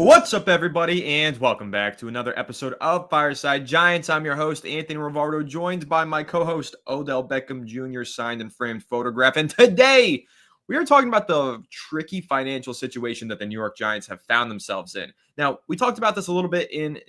What's up, everybody, and welcome back to another episode of Fireside Giants. I'm your host, Anthony Rivardo, joined by my co-host, Odell Beckham Jr., signed and framed photograph. And today, we are talking about the tricky financial situation that the New York Giants have found themselves in. Now, we talked about this a little bit in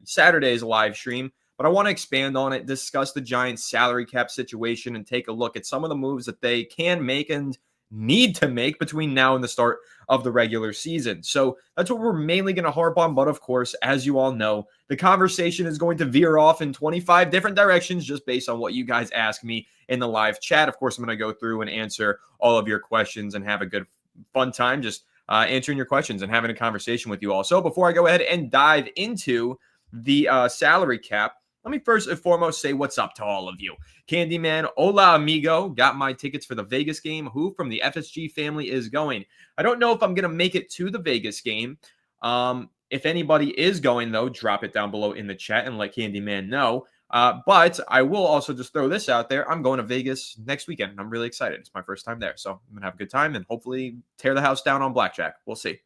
Saturday's live stream, but I want to expand on it, discuss the Giants' salary cap situation, and take a look at some of the moves that they can make and need to make between now and the start of the regular season. So that's what we're mainly going to harp on. But of course, as you all know, the conversation is going to veer off in 25 different directions just based on what you guys ask me in the live chat. Of course, I'm going to go through and answer all of your questions and have a good fun time just answering your questions and having a conversation with you all. So before I go ahead and dive into the salary cap, let me first and foremost say what's up to all of you. Candyman, hola amigo, got my tickets for the Vegas game. Who from the FSG family is going? I don't know if I'm going to make it to the Vegas game. If anybody is going, though, drop it down below in the chat and let Candyman know. But I will also just throw this out there. I'm going to Vegas next weekend, and I'm really excited. It's my first time there, so I'm going to have a good time and hopefully tear the house down on blackjack. We'll see.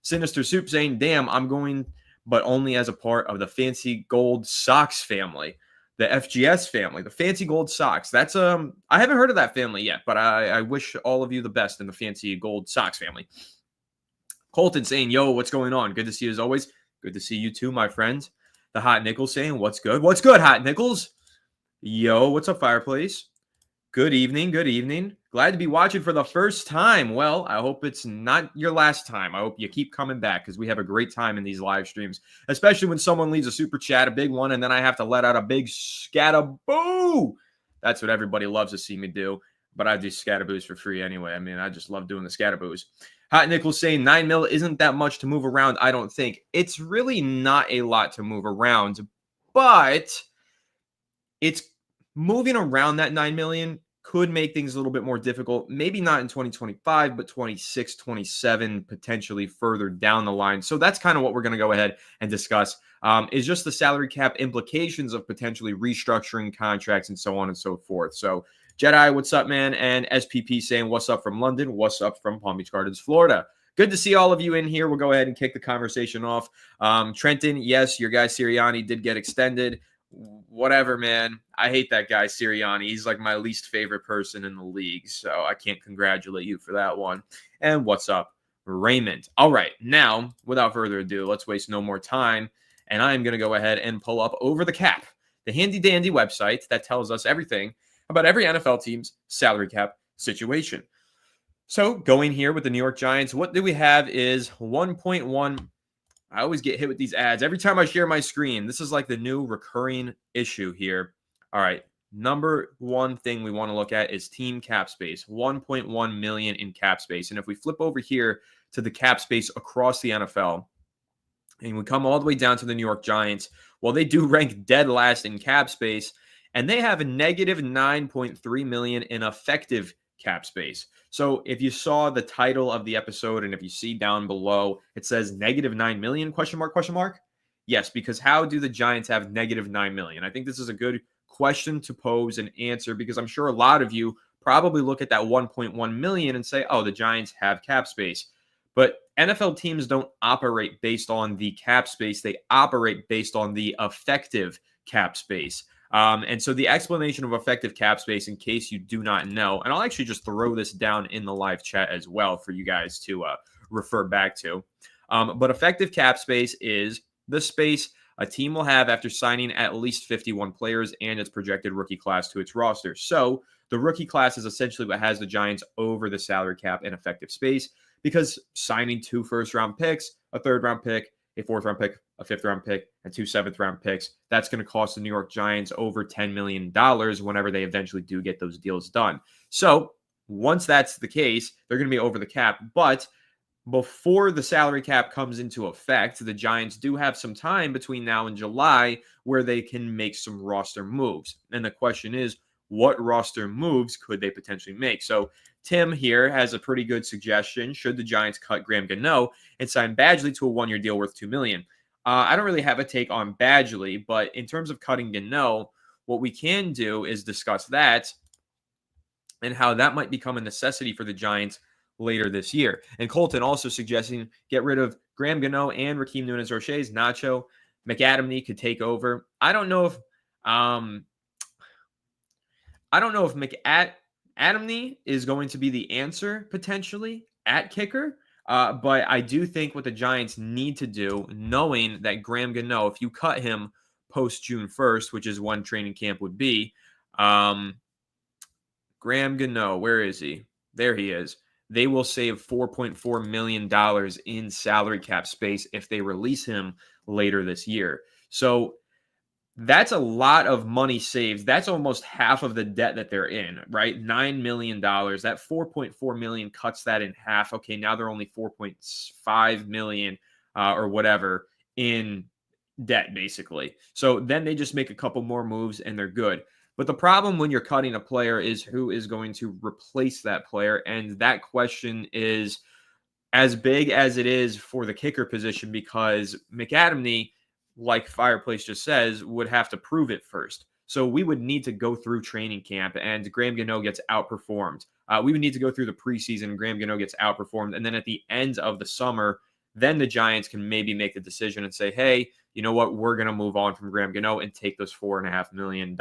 Sinister Soup saying, damn, I'm going, but only as a part of the Fancy Gold Sox family. The FGS family, the Fancy Gold Sox. That's I haven't heard of that family yet, but I wish all of you the best in the Fancy Gold Sox family. Colton saying, yo, what's going on? Good to see you as always. Good to see you too, my friend. The Hot Nichols saying, what's good? What's good, Hot Nichols? Yo, what's up, Fireplace? Good evening, good evening. Glad to be watching for the first time. Well, I hope it's not your last time. I hope you keep coming back because we have a great time in these live streams, especially when someone leaves a super chat, a big one, and then I have to let out a big scataboo. That's what everybody loves to see me do, but I do scataboos for free anyway. I mean, I just love doing the scataboos. Hot Nichols saying $9 million isn't that much to move around, I don't think. It's really not a lot to move around, but it's moving around that $9 million could make things a little bit more difficult. Maybe not in 2025, but 26, 27, potentially further down the line. So that's kind of what we're going to go ahead and discuss is just the salary cap implications of potentially restructuring contracts and so on and so forth. So Jedi, what's up, man? And SPP saying, what's up from London? What's up from Palm Beach Gardens, Florida? Good to see all of you in here. We'll go ahead and kick the conversation off. Trenton, yes, your guy Sirianni did get extended. Whatever, man. I hate that guy, Sirianni. He's like my least favorite person in the league, so I can't congratulate you for that one. And what's up, Raymond? All right, now, without further ado, let's waste no more time, and I'm going to go ahead and pull up Over the Cap, the handy-dandy website that tells us everything about every NFL team's salary cap situation. So going here with the New York Giants, what do we have is 1.1. I always get hit with these ads every time I share my screen. This is like the new recurring issue here. All right. Number one thing we want to look at is team cap space, 1.1 million in cap space. And if we flip over here to the cap space across the NFL, and we come all the way down to the New York Giants, well, they do rank dead last in cap space, and they have a negative 9.3 million in effective cap space. So if you saw the title of the episode and if you see down below, it says negative 9 million, question mark? Yes, because how do the Giants have negative 9 million? I think this is a good question to pose and answer because I'm sure a lot of you probably look at that 1.1 million and say, oh, the Giants have cap space. But NFL teams don't operate based on the cap space. They operate based on the effective cap space. And so the explanation of effective cap space, in case you do not know, and I'll actually just throw this down in the live chat as well for you guys to refer back to. But effective cap space is the space a team will have after signing at least 51 players and its projected rookie class to its roster. So the rookie class is essentially what has the Giants over the salary cap in effective space because signing 2 first-round picks, a third-round pick, a fourth-round pick, a fifth-round pick, and 2 seventh-round picks. That's going to cost the New York Giants over $10 million whenever they eventually do get those deals done. So once that's the case, they're going to be over the cap. But before the salary cap comes into effect, the Giants do have some time between now and July where they can make some roster moves. And the question is, what roster moves could they potentially make? So Tim here has a pretty good suggestion. Should the Giants cut Graham Gano and sign Badgley to a 1-year deal worth $2 million? I don't really have a take on Badgley, but in terms of cutting Gano, what we can do is discuss that and how that might become a necessity for the Giants later this year. And Colton also suggesting get rid of Graham Gano and Raheem Nunez-Roches. Nacho McAdamney could take over. I don't know if McAdamney is going to be the answer potentially at kicker. But I do think what the Giants need to do, knowing that Graham Gano, if you cut him post June 1st, which is when training camp would be, Graham Gano, where is he? There he is. They will save $4.4 million in salary cap space if they release him later this year. So that's a lot of money saved. That's almost half of the debt that they're in, right? $9 million. That $4.4 million cuts that in half. Okay, now they're only $4.5 million or whatever in debt, basically. So then they just make a couple more moves and they're good. But the problem when you're cutting a player is who is going to replace that player. And that question is as big as it is for the kicker position because McAdamney, like Fireplace just says, would have to prove it first. So we would need to go through training camp and Graham Gano gets outperformed. We would need to go through the preseason and Graham Gano gets outperformed. And then at the end of the summer, then the Giants can maybe make the decision and say, hey, you know what? We're going to move on from Graham Gano and take those $4.5 million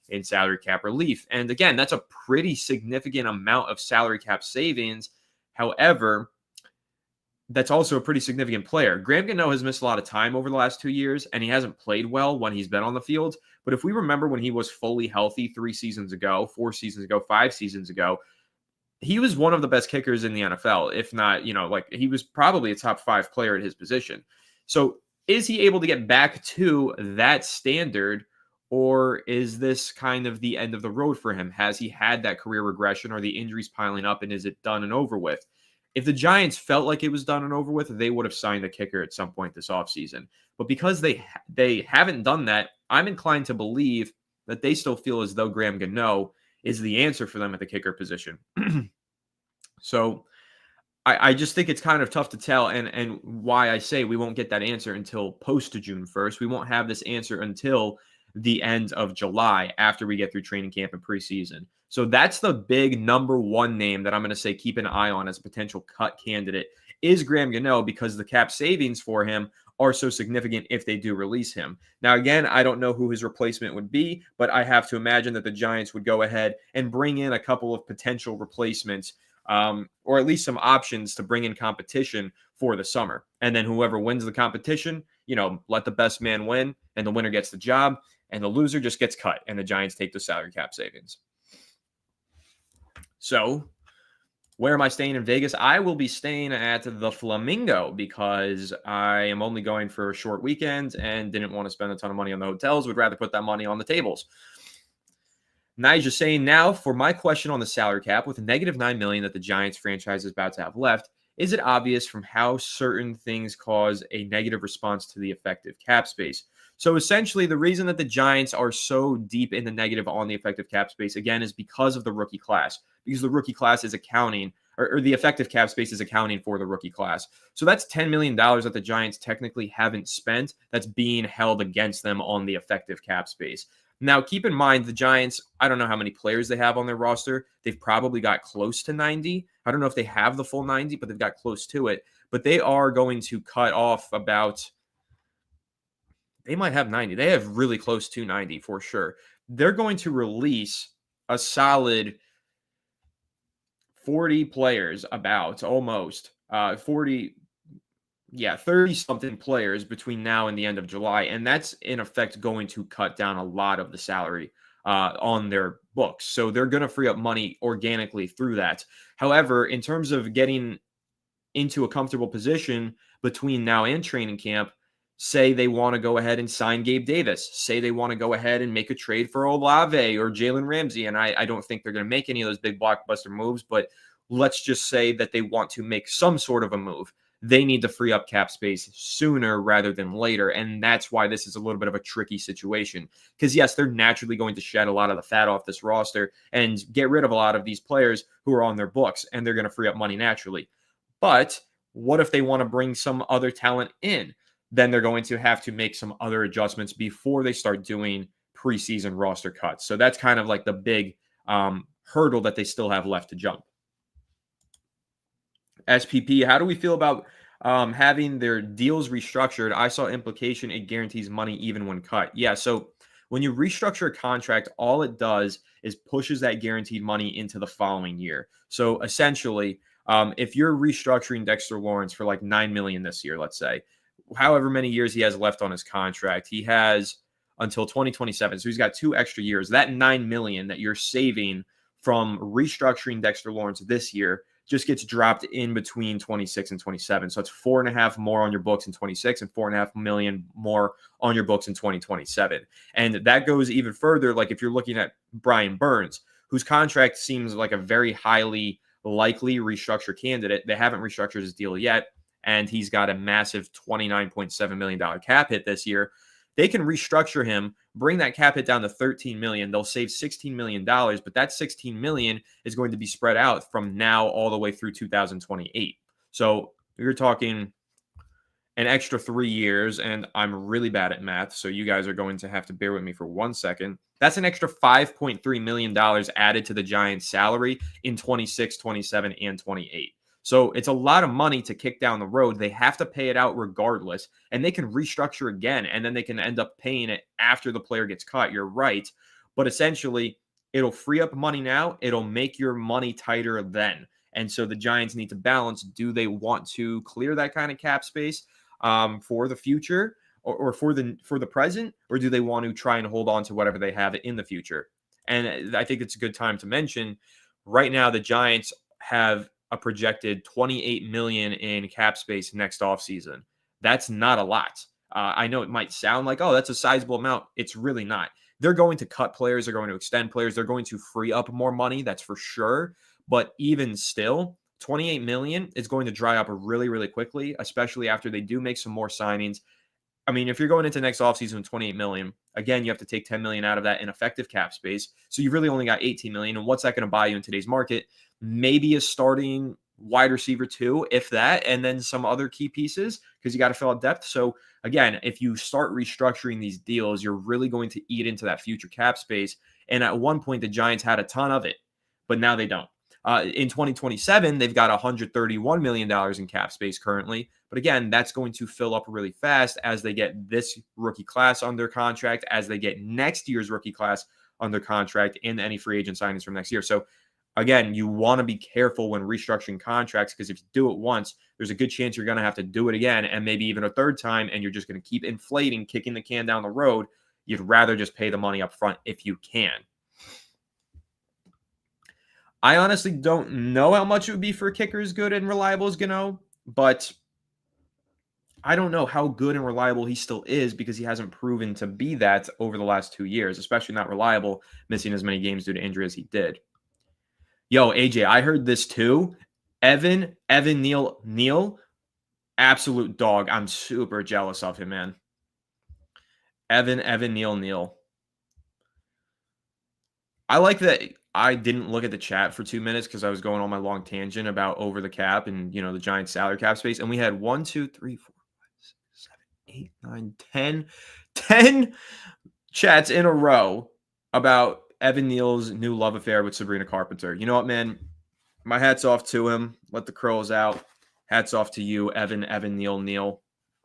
in salary cap relief. And again, that's a pretty significant amount of salary cap savings. However, that's also a pretty significant player. Graham Gano has missed a lot of time over the last 2 years, and he hasn't played well when he's been on the field. But if we remember when he was fully healthy 3 seasons ago, 4 seasons ago, 5 seasons ago, he was one of the best kickers in the NFL. If not, he was probably a top 5 player at his position. So is he able to get back to that standard, or is this kind of the end of the road for him? Has he had that career regression? Are the injuries piling up, and is it done and over with? If the Giants felt like it was done and over with, they would have signed a kicker at some point this offseason. But because they haven't done that, I'm inclined to believe that they still feel as though Graham Gano is the answer for them at the kicker position. So I just think it's kind of tough to tell, and why I say we won't get that answer until post to June 1st. We won't have this answer until the end of July after we get through training camp and preseason. So that's the big number one name that I'm going to say keep an eye on as a potential cut candidate is Graham Gano, because the cap savings for him are so significant if they do release him. Now, again, I don't know who his replacement would be, but I have to imagine that the Giants would go ahead and bring in a couple of potential replacements, or at least some options to bring in competition for the summer. And then whoever wins the competition, let the best man win, and the winner gets the job, and the loser just gets cut, and the Giants take the salary cap savings. So where am I staying in Vegas? I will be staying at the Flamingo because I am only going for a short weekend and didn't want to spend a ton of money on the hotels. Would rather put that money on the tables. Nigel's saying, now for my question on the salary cap, with a negative $9 million that the Giants franchise is about to have left, is it obvious from how certain things cause a negative response to the effective cap space? So essentially, the reason that the Giants are so deep in the negative on the effective cap space, again, is because of the rookie class, because the rookie class is accounting, or the effective cap space is accounting for the rookie class. So that's $10 million that the Giants technically haven't spent that's being held against them on the effective cap space. Now, keep in mind, the Giants, I don't know how many players they have on their roster. They've probably got close to 90. I don't know if they have the full 90, but they've got close to it. But they are going to cut off about, they might have 90. They have really close to 90 for sure. They're going to release a solid 40 players, about almost 30-something players between now and the end of July. And that's, in effect, going to cut down a lot of the salary on their books. So they're going to free up money organically through that. However, in terms of getting into a comfortable position between now and training camp, say they want to go ahead and sign Gabe Davis, say they want to go ahead and make a trade for Olave or Jalen Ramsey, and I don't think they're going to make any of those big blockbuster moves, but let's just say that they want to make some sort of a move. They need to free up cap space sooner rather than later, and that's why this is a little bit of a tricky situation. Because, yes, they're naturally going to shed a lot of the fat off this roster and get rid of a lot of these players who are on their books, and they're going to free up money naturally. But what if they want to bring some other talent in? Then they're going to have to make some other adjustments before they start doing preseason roster cuts. So that's kind of like the big hurdle that they still have left to jump. SPP, how do we feel about having their deals restructured? I saw implication it guarantees money even when cut. Yeah, so when you restructure a contract, all it does is pushes that guaranteed money into the following year. So essentially, if you're restructuring Dexter Lawrence for like 9 million this year, let's say, however many years he has left on his contract, he has until 2027. So he's got 2 extra years. That 9 million that you're saving from restructuring Dexter Lawrence this year just gets dropped in between 26 and 27. So it's 4.5 more on your books in 26 and 4.5 million more on your books in 2027. And that goes even further. Like if you're looking at Brian Burns, whose contract seems like a very highly likely restructure candidate. They haven't restructured his deal yet, and he's got a massive $29.7 million cap hit this year. They can restructure him, bring that cap hit down to $13 million. They'll save $16 million, but that $16 million is going to be spread out from now all the way through 2028. So you're talking an extra 3 years, and I'm really bad at math, so you guys are going to have to bear with me for 1 second. That's an extra $5.3 million added to the Giants' salary in 26, 27, and 28. So it's a lot of money to kick down the road. They have to pay it out regardless, and they can restructure again, and then they can end up paying it after the player gets cut. You're right. But essentially, it'll free up money now. It'll make your money tighter then. And so the Giants need to balance. Do they want to clear that kind of cap space for the future or for the present, or do they want to try and hold on to whatever they have in the future? And I think it's a good time to mention right now the Giants have a projected 28 million in cap space next offseason. That's not a lot. I know it might sound like, oh, that's a sizable amount. It's really not. They're going to cut players. They're going to extend players. They're going to free up more money. That's for sure. But even still, 28 million is going to dry up really, really quickly, especially after they do make some more signings. I mean, if you're going into next offseason with 28 million, again, you have to take 10 million out of that in effective cap space. So you've really only got 18 million. And what's that going to buy you in today's market? Maybe a starting wide receiver too, if that, and then some other key pieces because you got to fill out depth. So again, if you start restructuring these deals, you're really going to eat into that future cap space. And at one point, the Giants had a ton of it, but now they don't. In 2027, they've got $131 million in cap space currently. But again, that's going to fill up really fast as they get this rookie class under contract, as they get next year's rookie class under contract, and any free agent signings from next year. So again, you want to be careful when restructuring contracts because if you do it once, there's a good chance you're going to have to do it again and maybe even a third time, and you're just going to keep inflating, kicking the can down the road. You'd rather just pay the money up front if you can. I honestly don't know how much it would be for kickers good and reliable as Gano, but I don't know how good and reliable he still is because he hasn't proven to be that over the last 2 years, especially not reliable, missing as many games due to injury as he did. Yo, AJ, I heard this too. Evan Neal, absolute dog. I'm super jealous of him, man. Evan Neal. I like that I didn't look at the chat for 2 minutes because I was going on my long tangent about over the cap and, the Giants salary cap space. And we had 1, 2, 3, 4, 5, 6, 7, 8, 9, 10 chats in a row about Evan Neal's new love affair with Sabrina Carpenter. You know what, man? My hat's off to him. Let the curls out. Hats off to you, Evan Neal.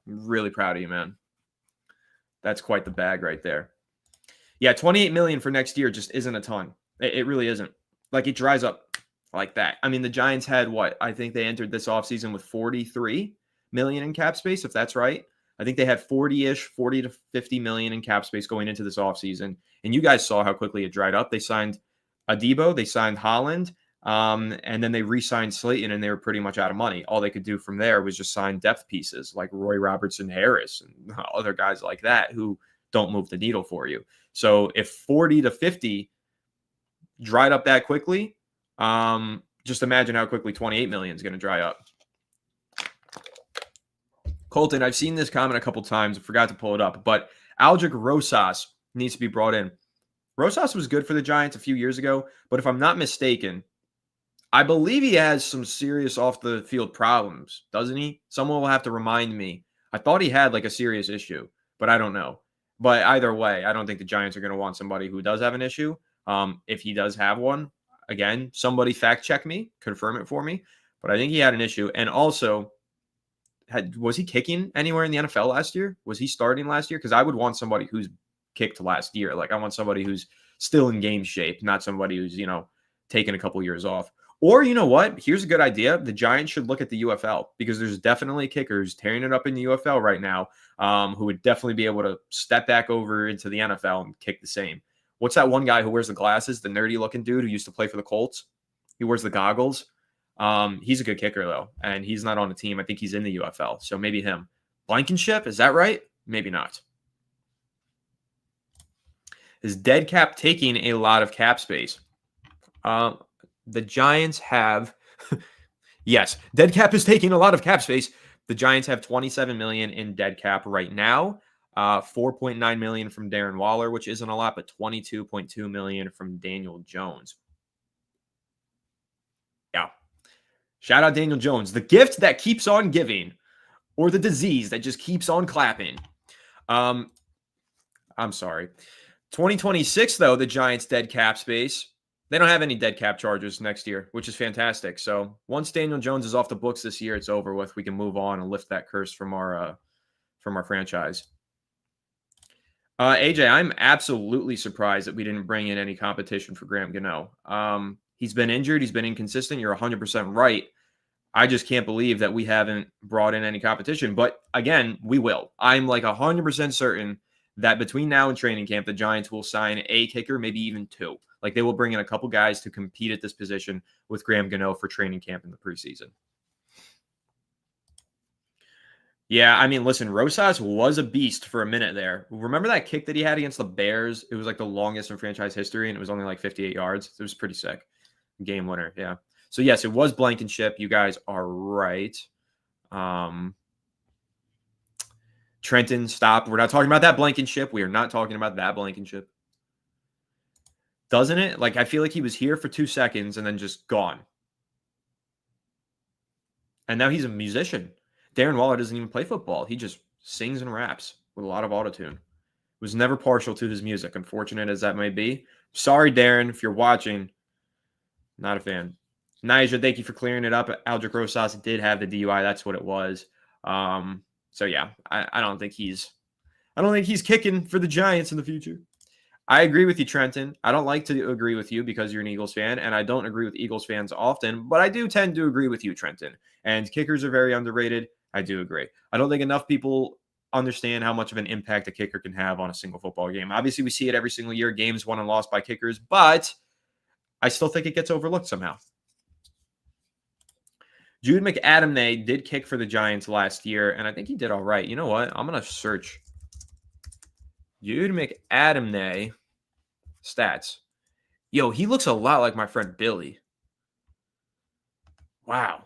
I'm really proud of you, man. That's quite the bag right there. Yeah, 28 million for next year just isn't a ton. It really isn't. Like, it dries up like that. I mean, the Giants had what? I think they entered this offseason with 43 million in cap space, if that's right. I think they had 40-ish, 40 to 50 million in cap space going into this offseason. And you guys saw how quickly it dried up. They signed Adebo, they signed Holland, and then they re-signed Slayton, and they were pretty much out of money. All they could do from there was just sign depth pieces like Roy Robertson Harris and other guys like that who don't move the needle for you. So if 40 to 50 dried up that quickly, just imagine how quickly 28 million is going to dry up. Colton, I've seen this comment a couple times. I forgot to pull it up, but Aldrick Rosas needs to be brought in. Rosas was good for the Giants a few years ago, but if I'm not mistaken, I believe he has some serious off-the-field problems, doesn't he? Someone will have to remind me. I thought he had like a serious issue, but I don't know. But either way, I don't think the Giants are going to want somebody who does have an issue. If he does have one, again, somebody fact check me, confirm it for me. but I think he had an issue. And also, was he kicking anywhere in the NFL last year? Was he starting last year? Because I would want somebody who's kicked last year. Like, I want somebody who's still in game shape, not somebody who's, taken a couple years off. Or, you know what? Here's a good idea. The Giants should look at the UFL, because there's definitely kickers tearing it up in the UFL right now, who would definitely be able to step back over into the NFL and kick the same. What's that one guy who wears the glasses, the nerdy looking dude who used to play for the Colts? He wears the goggles. He's a good kicker, though, and he's not on the team. I think he's in the UFL, so maybe him. Blankenship, is that right? Maybe not. Is dead cap taking a lot of cap space? The Giants have, yes, dead cap is taking a lot of cap space. The Giants have $27 million in dead cap right now. $4.9 million from Darren Waller, which isn't a lot, but $22.2 million from Daniel Jones. Yeah. Shout out Daniel Jones, the gift that keeps on giving, or the disease that just keeps on clapping. I'm sorry. 2026, though, the Giants' dead cap space, they don't have any dead cap charges next year, which is fantastic. So once Daniel Jones is off the books this year, it's over with. We can move on and lift that curse from our franchise. AJ, I'm absolutely surprised that we didn't bring in any competition for Graham Gano. He's been injured. He's been inconsistent. You're 100% right. I just can't believe that we haven't brought in any competition. But again, we will. I'm like 100% certain that between now and training camp, the Giants will sign a kicker, maybe even two. Like, they will bring in a couple guys to compete at this position with Graham Gano for training camp in the preseason. Yeah, I mean, listen, Rosas was a beast for a minute there. Remember that kick that he had against the Bears? It was like the longest in franchise history, and it was only like 58 yards. It was pretty sick. Game winner, yeah. So, yes, it was Blankenship. You guys are right. Trenton, stop. We're not talking about that Blankenship. We are not talking about that Blankenship. Doesn't it? Like, I feel like he was here for 2 seconds and then just gone. And now he's a musician. Darren Waller doesn't even play football. He just sings and raps with a lot of autotune. Was never partial to his music, unfortunate as that may be. Sorry, Darren, if you're watching. Not a fan. Nigel, thank you for clearing it up. Aldrich Rosas did have the DUI. That's what it was. So yeah, I don't think he's kicking for the Giants in the future. I agree with you, Trenton. I don't like to agree with you because you're an Eagles fan, and I don't agree with Eagles fans often, but I do tend to agree with you, Trenton. And kickers are very underrated. I do agree. I don't think enough people understand how much of an impact a kicker can have on a single football game. Obviously, we see it every single year, games won and lost by kickers, but I still think it gets overlooked somehow. Jude McAdamney did kick for the Giants last year, and I think he did all right. You know what? I'm going to search Jude McAdamney stats. Yo, he looks a lot like my friend Billy. Wow.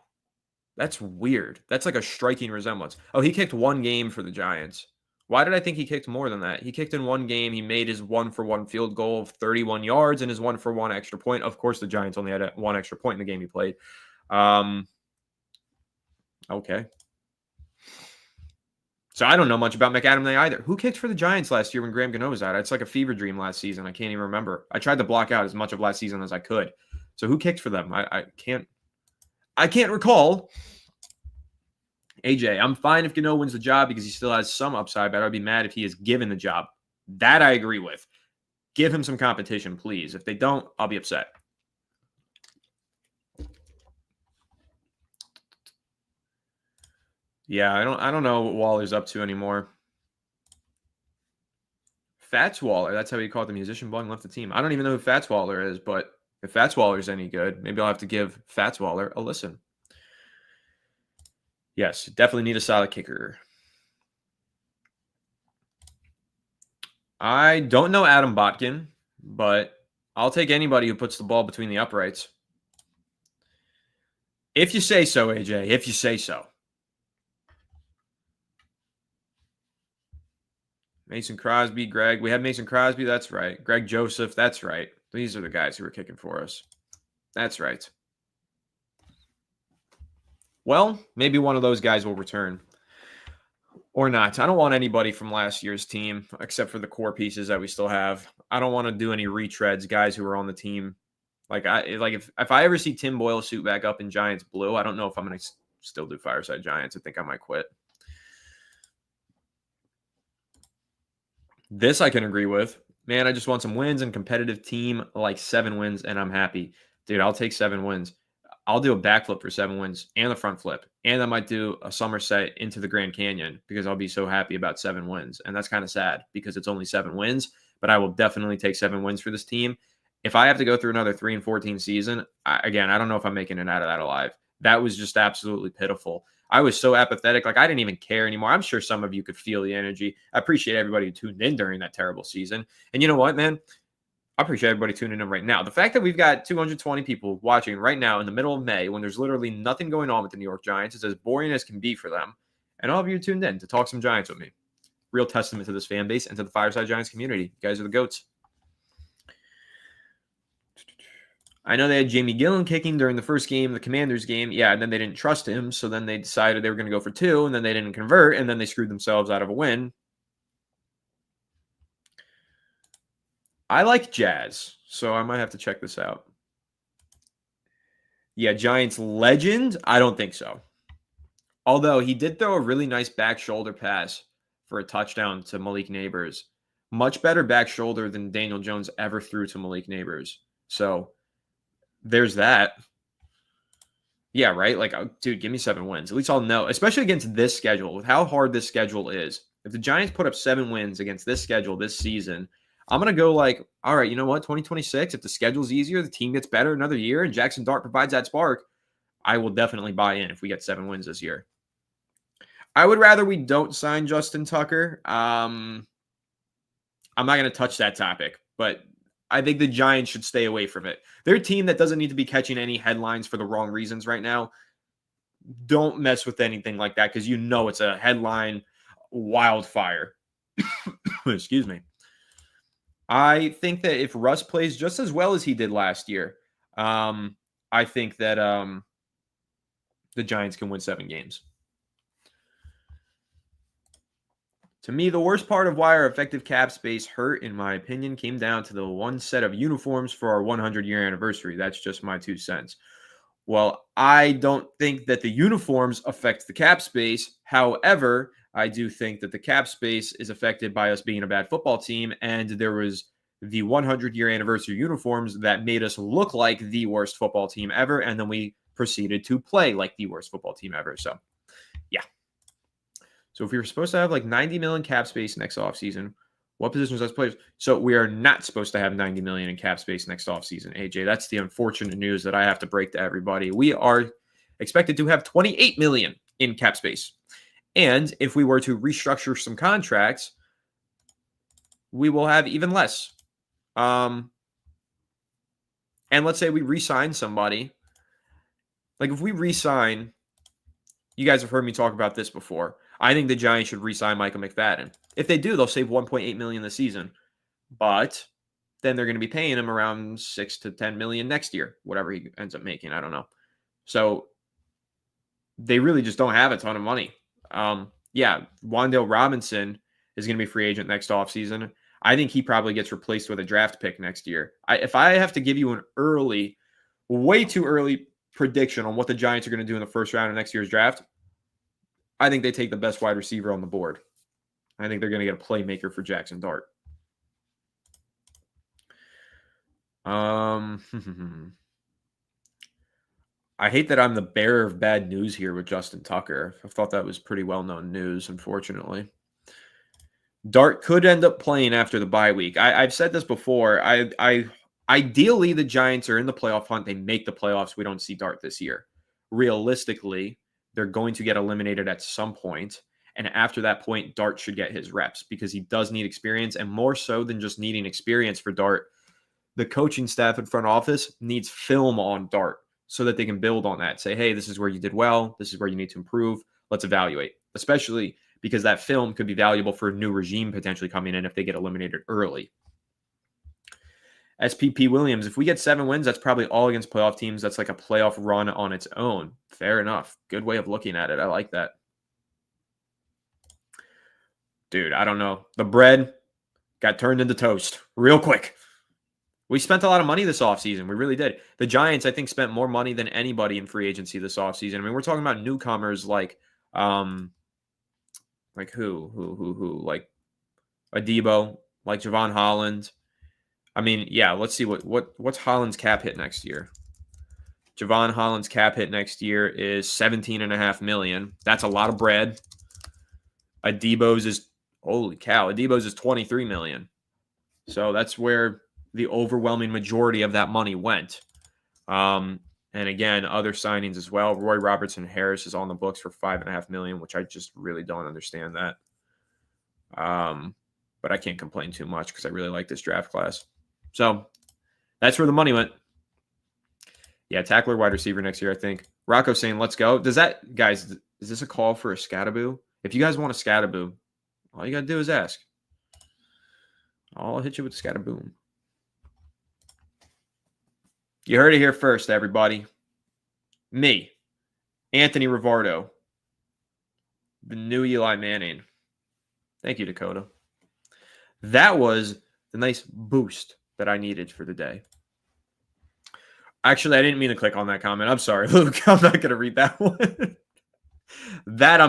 That's weird. That's like a striking resemblance. Oh, he kicked one game for the Giants. Why did I think he kicked more than that? He kicked in one game. He made his 1-for-1 field goal of 31 yards and his 1-for-1 extra point. Of course, the Giants only had one extra point in the game he played. Okay. So I don't know much about McAdamney either. Who kicked for the Giants last year when Graham Gano was out? It's like a fever dream last season. I can't even remember. I tried to block out as much of last season as I could. So who kicked for them? I can't recall. AJ, I'm fine if Gano wins the job because he still has some upside, but I'd be mad if he is given the job. That I agree with. Give him some competition, please. If they don't, I'll be upset. Yeah, I don't know what Waller's up to anymore. Fats Waller, that's how he called the musician bug and left the team. I don't even know who Fats Waller is, but if Fats Waller's any good, maybe I'll have to give Fats Waller a listen. Yes, definitely need a solid kicker. I don't know Adam Botkin, but I'll take anybody who puts the ball between the uprights. If you say so, AJ, if you say so. Mason Crosby, Greg. We have Mason Crosby. That's right. Greg Joseph. That's right. These are the guys who are kicking for us. That's right. Well, maybe one of those guys will return. Or not. I don't want anybody from last year's team except for the core pieces that we still have. I don't want to do any retreads, guys who are on the team If I ever see Tim Boyle suit back up in Giants blue, I don't know if I'm going to still do Fireside Giants. I think I might quit. This I can agree with. Man, I just want some wins and competitive team, like 7 wins, and I'm happy. Dude, I'll take 7 wins. I'll do a backflip for 7 wins and a front flip. And I might do a somerset into the Grand Canyon because I'll be so happy about 7 wins. And that's kind of sad because it's only 7 wins, but I will definitely take 7 wins for this team. If I have to go through another 3-14 season, I don't know if I'm making it out of that alive. That was just absolutely pitiful. I was so apathetic. Like, I didn't even care anymore. I'm sure some of you could feel the energy. I appreciate everybody who tuned in during that terrible season. And you know what, man? I appreciate everybody tuning in right now. The fact that we've got 220 people watching right now in the middle of May when there's literally nothing going on with the New York Giants is as boring as can be for them. And all of you tuned in to talk some Giants with me. Real testament to this fan base and to the Fireside Giants community. You guys are the GOATs. I know they had Jamie Gillen kicking during the first game, the Commanders game. Yeah, and then they didn't trust him, so then they decided they were going to go for 2, and then they didn't convert, and then they screwed themselves out of a win. I like Jazz, so I might have to check this out. Yeah, Giants legend? I don't think so. Although he did throw a really nice back shoulder pass for a touchdown to Malik Neighbors. Much better back shoulder than Daniel Jones ever threw to Malik Neighbors. So there's that. Yeah, right? Like, dude, give me 7 wins. At least I'll know, especially against this schedule, with how hard this schedule is. If the Giants put up 7 wins against this schedule this season, I'm going to go like, all right, you know what? 2026, if the schedule's easier, the team gets better another year, and Jackson Dart provides that spark, I will definitely buy in if we get 7 wins this year. I would rather we don't sign Justin Tucker. I'm not going to touch that topic, but I think the Giants should stay away from it. They're a team that doesn't need to be catching any headlines for the wrong reasons right now. Don't mess with anything like that because you know it's a headline wildfire. Excuse me. I think that if Russ plays just as well as he did last year, I think that the Giants can win 7 games. To me, the worst part of why our effective cap space hurt, in my opinion, came down to the one set of uniforms for our 100-year anniversary. That's just my 2 cents. Well, I don't think that the uniforms affect the cap space. However, I do think that the cap space is affected by us being a bad football team, and there was the 100-year anniversary uniforms that made us look like the worst football team ever, and then we proceeded to play like the worst football team ever. So, yeah. So if we were supposed to have like 90 million cap space next offseason, what positions as players? So we are not supposed to have 90 million in cap space next offseason, AJ. That's the unfortunate news that I have to break to everybody. We are expected to have 28 million in cap space. And if we were to restructure some contracts, we will have even less. And let's say we re-sign somebody. Like if we re-sign, you guys have heard me talk about this before. I think the Giants should re-sign Michael McFadden. If they do, they'll save $1.8 million this season. But then they're going to be paying him around $6 to $10 million next year, whatever he ends up making. I don't know. So they really just don't have a ton of money. Yeah, Wan'Dale Robinson is going to be free agent next offseason. I think he probably gets replaced with a draft pick next year. If I have to give you an early, way too early prediction on what the Giants are going to do in the first round of next year's draft, I think they take the best wide receiver on the board. I think they're going to get a playmaker for Jackson Dart. I hate that I'm the bearer of bad news here with Justin Tucker. I thought that was pretty well-known news, unfortunately. Dart could end up playing after the bye week. I've said this before. Ideally, the Giants are in the playoff hunt. They make the playoffs. We don't see Dart this year. Realistically, they're going to get eliminated at some point. And after that point, Dart should get his reps because he does need experience. And more so than just needing experience for Dart, the coaching staff and front office needs film on Dart so that they can build on that. Say, hey, this is where you did well. This is where you need to improve. Let's evaluate, especially because that film could be valuable for a new regime potentially coming in if they get eliminated early. SPP Williams, if we get 7 wins, that's probably all against playoff teams. That's like a playoff run on its own. Fair enough. Good way of looking at it. I like that. Dude, I don't know. The bread got turned into toast real quick. We spent a lot of money this offseason. We really did. The Giants, I think, spent more money than anybody in free agency this offseason. I mean, we're talking about newcomers like who? Like Adebo, like Javon Holland. I mean, yeah, let's see what's Holland's cap hit next year. Javon Holland's cap hit next year is $17.5 million. That's a lot of bread. Adebo's is holy cow. Adebo's is $23 million. So that's where the overwhelming majority of that money went. And again, other signings as well. Roy Robertson Harris is on the books for $5.5 million, which I just really don't understand that. But I can't complain too much because I really like this draft class. So that's where the money went. Yeah, tackler, wide receiver next year, I think. Rocco saying, let's go. Does that, guys, is this a call for a Scataboo? If you guys want a Scataboo, all you got to do is ask. I'll hit you with the Scataboom. You heard it here first, everybody. Me, Anthony Rivardo, the new Eli Manning. Thank you, Dakota. That was the nice boost that I needed for the day. Actually, I didn't mean to click on that comment. I'm sorry, Luke. I'm not going to read that one. That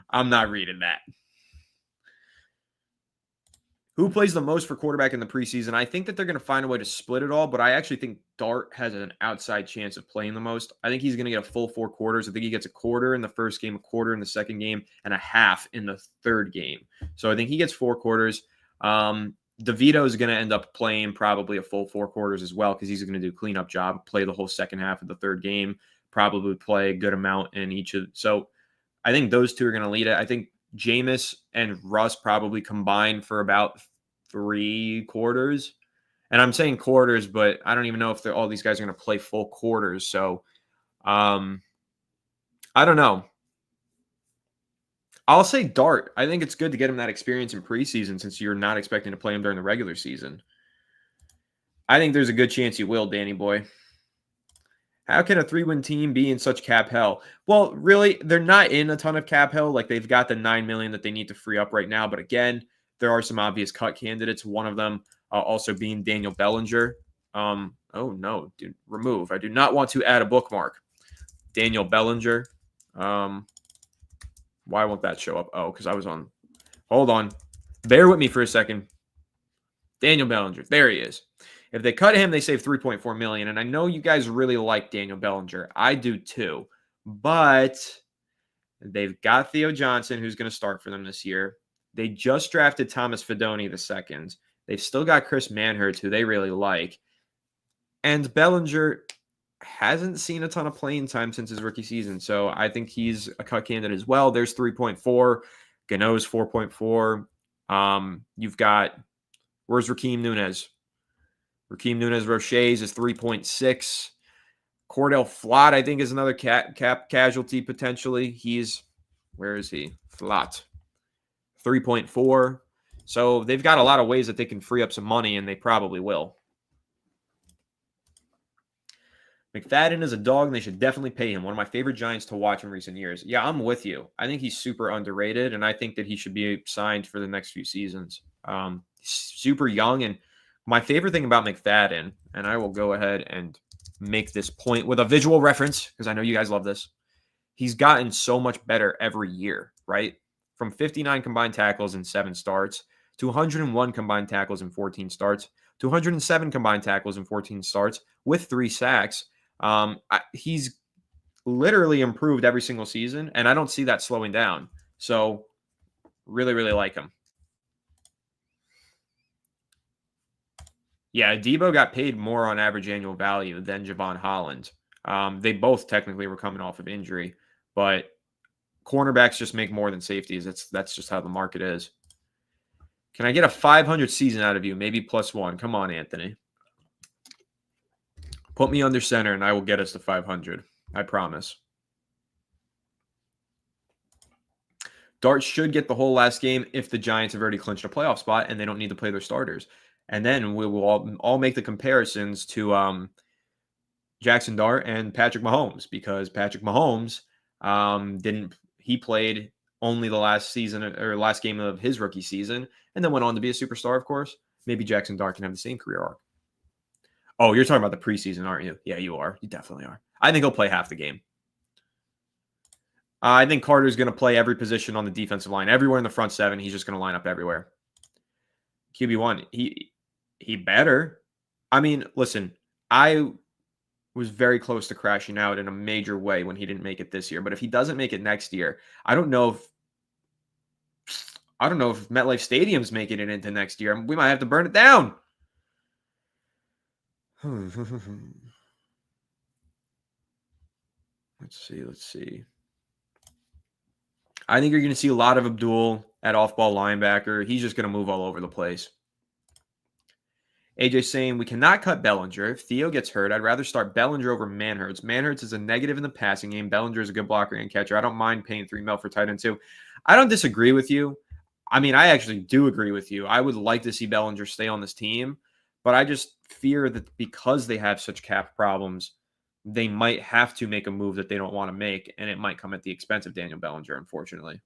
I'm not reading that. Who plays the most for quarterback in the preseason? I think that they're going to find a way to split it all, but I actually think Dart has an outside chance of playing the most. I think he's going to get a full 4 quarters. I think he gets a quarter in the first game, a quarter in the second game, and a half in the third game. So I think he gets 4 quarters. DeVito is going to end up playing probably a full 4 quarters as well because he's going to do a cleanup job, play the whole second half of the third game, probably play a good amount in each of. So I think those two are going to lead it. I think Jameis and Russ probably combined for about 3 quarters. And I'm saying quarters, but I don't even know if all these guys are going to play full quarters. So I don't know. I'll say Dart. I think it's good to get him that experience in preseason since you're not expecting to play him during the regular season. I think there's a good chance you will, Danny boy. How can a 3-win team be in such cap hell? Well, really, they're not in a ton of cap hell. Like, they've got the $9 million that they need to free up right now. But again, there are some obvious cut candidates. One of them also being Daniel Bellinger. Oh, no, dude. Remove. I do not want to add a bookmark. Daniel Bellinger. Why won't that show up? Oh, because I was on. Hold on. Bear with me for a second. Daniel Bellinger. There he is. If they cut him, they save $3.4 million. And I know you guys really like Daniel Bellinger. I do too. But they've got Theo Johnson, who's going to start for them this year. They just drafted Thomas Fidone II. They've still got Chris Manhertz, who they really like. And Bellinger hasn't seen a ton of playing time since his rookie season. So I think he's a cut candidate as well. There's 3.4. Gano's 4.4. You've got, where's Rakeem Nunez? Rakeem Nunez-Roches is 3.6. Cordell Flott, I think, is another cap casualty potentially. Where is he? Flott. 3.4. So they've got a lot of ways that they can free up some money, and they probably will. McFadden is a dog, and they should definitely pay him. One of my favorite Giants to watch in recent years. Yeah, I'm with you. I think he's super underrated, and I think that he should be signed for the next few seasons. Super young, and my favorite thing about McFadden, and I will go ahead and make this point with a visual reference, because I know you guys love this. He's gotten so much better every year, right? From 59 combined tackles in 7 starts to 101 combined tackles in 14 starts to 107 combined tackles in 14 starts with 3 sacks. He's literally improved every single season, and I don't see that slowing down. So really, really like him. Yeah, Debo got paid more on average annual value than Javon Holland. They both technically were coming off of injury, but cornerbacks just make more than safeties. That's just how the market is. Can I get a 500 season out of you? Maybe +1. Come on, Anthony. Put me under center, and I will get us to 500. I promise. Dart should get the whole last game if the Giants have already clinched a playoff spot and they don't need to play their starters. And then we will all make the comparisons to Jackson Dart and Patrick Mahomes, because Patrick Mahomes he played only the last season or last game of his rookie season and then went on to be a superstar, of course. Maybe Jackson Dart can have the same career arc. Oh, you're talking about the preseason, aren't you? Yeah, you are. You definitely are. I think he'll play half the game. I think Carter's going to play every position on the defensive line. Everywhere in the front seven, he's just going to line up everywhere. QB1, he better. I mean, listen, I was very close to crashing out in a major way when he didn't make it this year. But if he doesn't make it next year, I don't know if MetLife Stadium's making it into next year. We might have to burn it down. Let's see. I think you're going to see a lot of Abdul at off-ball linebacker. He's just going to move all over the place. AJ saying, we cannot cut Bellinger. If Theo gets hurt, I'd rather start Bellinger over Manhurts. Manhurts is a negative in the passing game. Bellinger is a good blocker and catcher. I don't mind paying $3 million for tight end too. I don't disagree with you. I mean, I actually do agree with you. I would like to see Bellinger stay on this team, but I just fear that because they have such cap problems, they might have to make a move that they don't want to make, and it might come at the expense of Daniel Bellinger, unfortunately.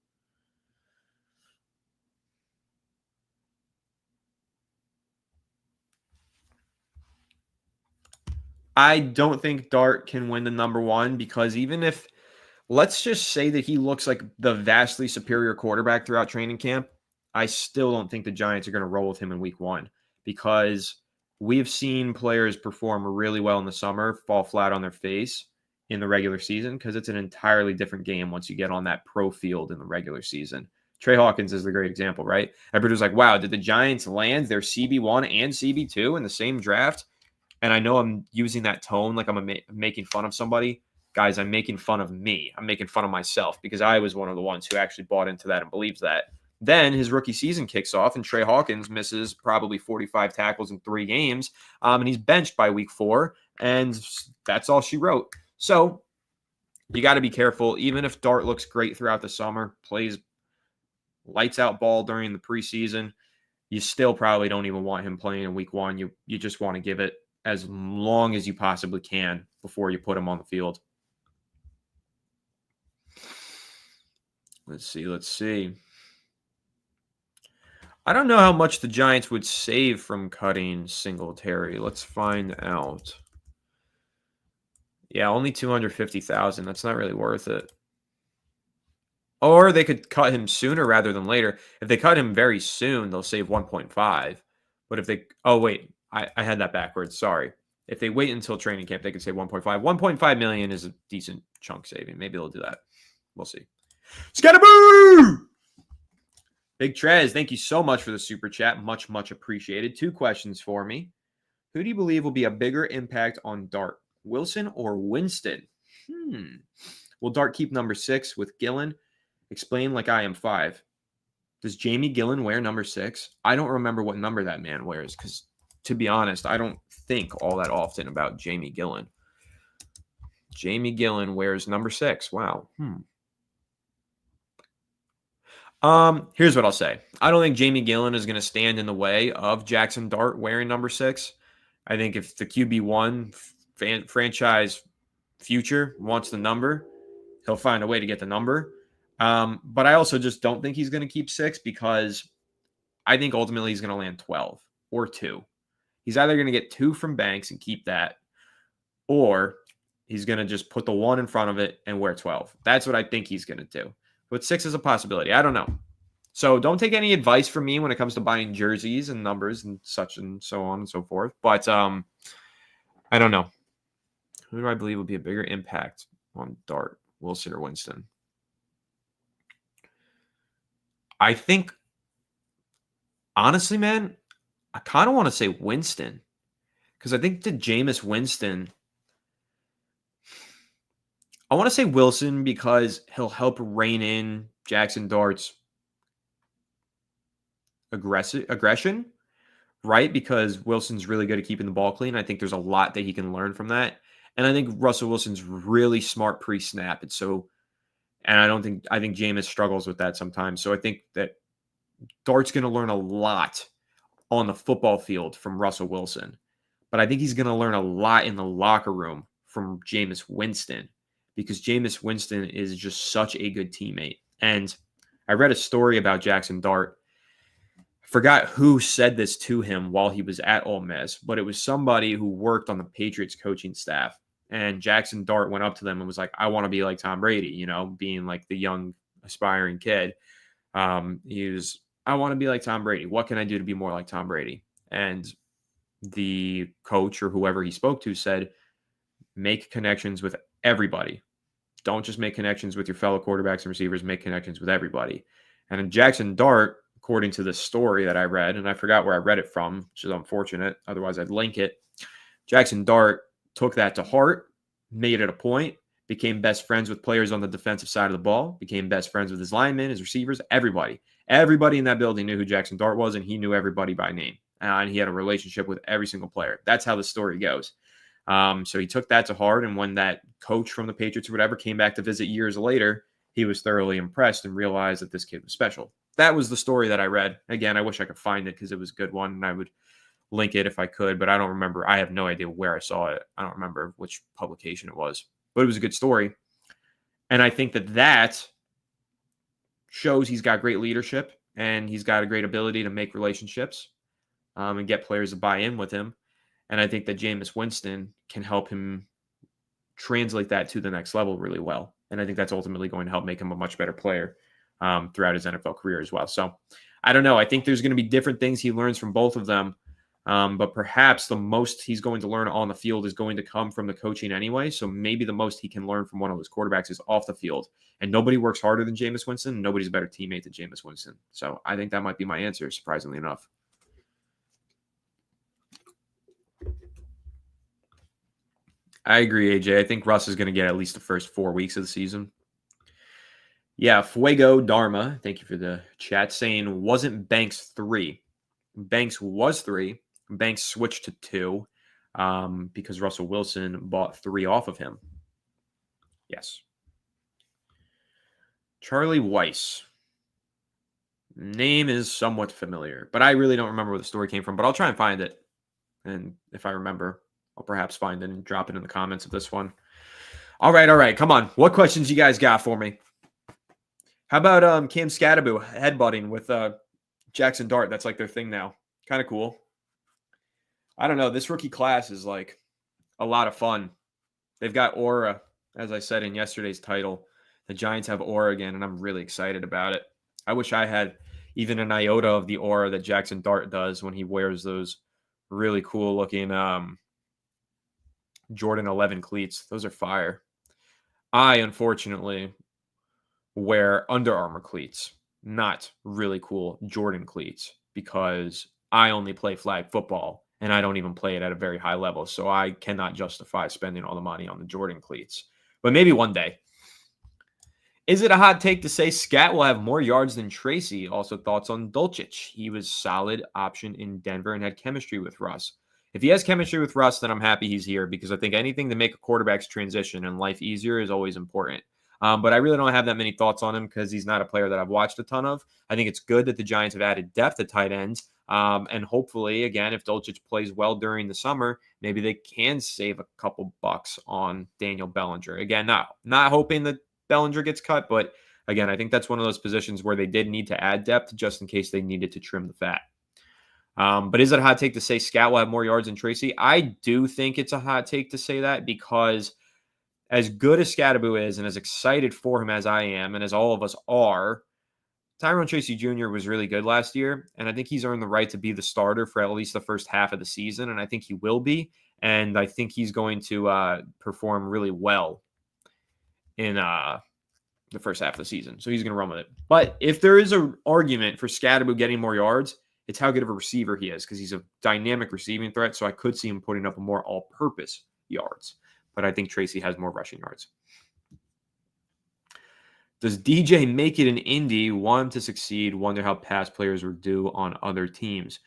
I don't think Dart can win the number one because even if, let's just say that he looks like the vastly superior quarterback throughout training camp, I still don't think the Giants are going to roll with him in week one because we've seen players perform really well in the summer, fall flat on their face in the regular season because it's an entirely different game once you get on that pro field in the regular season. Trey Hawkins is the great example, right? Everybody's like, wow, did the Giants land their CB1 and CB2 in the same draft? And I know I'm using that tone like I'm making fun of somebody. Guys, I'm making fun of me. I'm making fun of myself because I was one of the ones who actually bought into that and believes that. Then his rookie season kicks off and Trey Hawkins misses probably 45 tackles in 3 games. And he's benched by week 4. And that's all she wrote. So you got to be careful. Even if Dart looks great throughout the summer, plays lights out ball during the preseason, you still probably don't even want him playing in week 1. You just want to give it as long as you possibly can before you put him on the field. Let's see. I don't know how much the Giants would save from cutting Singletary. Let's find out. Yeah, only $250,000. That's not really worth it. Or they could cut him sooner rather than later. If they cut him very soon, they'll save 1.5. But if they, oh wait, I had that backwards. Sorry. If they wait until training camp, they could save 1.5. 1.5 million is a decent chunk saving. Maybe they'll do that. We'll see. Scatterboo! Big Trez, thank you so much for the super chat. Much, much appreciated. 2 questions for me. Who do you believe will be a bigger impact on Dart, Wilson or Winston? Will Dart keep number 6 with Gillen? Explain like I am 5. Does Jamie Gillen wear number 6? I don't remember what number that man wears because, to be honest, I don't think all that often about Jamie Gillen. Jamie Gillen wears number 6. Wow. Here's what I'll say. I don't think Jamie Gillen is going to stand in the way of Jackson Dart wearing number 6. I think if the QB1 franchise future wants the number, he'll find a way to get the number. But I also just don't think he's going to keep 6 because I think ultimately he's going to land 12 or 2. He's either going to get 2 from Banks and keep that, or he's going to just put the 1 in front of it and wear 12. That's what I think he's going to do. But 6 is a possibility. I don't know. So don't take any advice from me when it comes to buying jerseys and numbers and such and so on and so forth. But I don't know. Who do I believe will be a bigger impact on Dart, Wilson, or Winston? I think, honestly, man, I kind of want to say Winston because I think the Jameis Winston, I want to say Wilson because he'll help rein in Jackson Dart's aggression, right? Because Wilson's really good at keeping the ball clean. I think there's a lot that he can learn from that. And I think Russell Wilson's really smart pre-snap. And I think Jameis struggles with that sometimes. So I think that Dart's going to learn a lot on the football field from Russell Wilson. But I think he's going to learn a lot in the locker room from Jameis Winston because Jameis Winston is just such a good teammate. And I read a story about Jackson Dart. I forgot who said this to him while he was at Ole Miss, but it was somebody who worked on the Patriots coaching staff. And Jackson Dart went up to them and was like, I want to be like Tom Brady, being like the young aspiring kid. I want to be like Tom Brady. What can I do to be more like Tom Brady? And the coach or whoever he spoke to said, make connections with everybody. Don't just make connections with your fellow quarterbacks and receivers, make connections with everybody. And Jackson Dart, according to the story that I read, and I forgot where I read it from, which is unfortunate. Otherwise, I'd link it. Jackson Dart took that to heart, made it a point, became best friends with players on the defensive side of the ball, became best friends with his linemen, his receivers, everybody. Everybody in that building knew who Jackson Dart was, and he knew everybody by name. And he had a relationship with every single player. That's how the story goes. So he took that to heart, and when that coach from the Patriots or whatever came back to visit years later, he was thoroughly impressed and realized that this kid was special. That was the story that I read. Again, I wish I could find it because it was a good one, and I would link it if I could, but I don't remember. I have no idea where I saw it. I don't remember which publication it was, but it was a good story. And I think that shows he's got great leadership and he's got a great ability to make relationships and get players to buy in with him. And I think that Jameis Winston can help him translate that to the next level really well. And I think that's ultimately going to help make him a much better player throughout his NFL career as well. So I don't know. I think there's going to be different things he learns from both of them. But perhaps the most he's going to learn on the field is going to come from the coaching anyway. So maybe the most he can learn from one of those quarterbacks is off the field. And nobody works harder than Jameis Winston. And nobody's a better teammate than Jameis Winston. So I think that might be my answer, surprisingly enough. I agree, AJ. I think Russ is going to get at least the first 4 weeks of the season. Yeah, Fuego Dharma, thank you for the chat, saying, wasn't Banks 3? Banks was 3. Banks switched to 2 because Russell Wilson bought 3 off of him. Yes. Charlie Weiss. Name is somewhat familiar, but I really don't remember where the story came from, but I'll try and find it. And if I remember, I'll perhaps find it and drop it in the comments of this one. All right. Come on. What questions you guys got for me? How about Cam Scatterbo headbutting with Jackson Dart? That's like their thing now. Kind of cool. I don't know. This rookie class is like a lot of fun. They've got aura, as I said in yesterday's title. The Giants have aura again, and I'm really excited about it. I wish I had even an iota of the aura that Jackson Dart does when he wears those really cool looking Jordan 11 cleats. Those are fire. I, unfortunately, wear Under Armour cleats, not really cool Jordan cleats, because I only play flag football and I don't even play it at a very high level. So I cannot justify spending all the money on the Jordan cleats. But maybe one day. Is it a hot take to say Scat will have more yards than Tracy? Also, thoughts on Dulcich. He was solid option in Denver and had chemistry with Russ. If he has chemistry with Russ, then I'm happy he's here, because I think anything to make a quarterback's transition and life easier is always important. But I really don't have that many thoughts on him because he's not a player that I've watched a ton of. I think it's good that the Giants have added depth at tight ends. And hopefully, again, if Dulcich plays well during the summer, maybe they can save a couple bucks on Daniel Bellinger. Again, not hoping that Bellinger gets cut, but again, I think that's one of those positions where they did need to add depth just in case they needed to trim the fat. But is it a hot take to say Scat will have more yards than Tracy? I do think it's a hot take to say that, because as good as Scatterbo is and as excited for him as I am and as all of us are, Tyrone Tracy Jr. was really good last year, and I think he's earned the right to be the starter for at least the first half of the season, and I think he will be, and I think he's going to perform really well in the first half of the season. So he's going to run with it. But if there is an argument for Scatterbo getting more yards, it's how good of a receiver he is, because he's a dynamic receiving threat, so I could see him putting up more all-purpose yards. But I think Tracy has more rushing yards. Does DJ make it in Indy? Want him to succeed? Wonder how past players were due on other teams.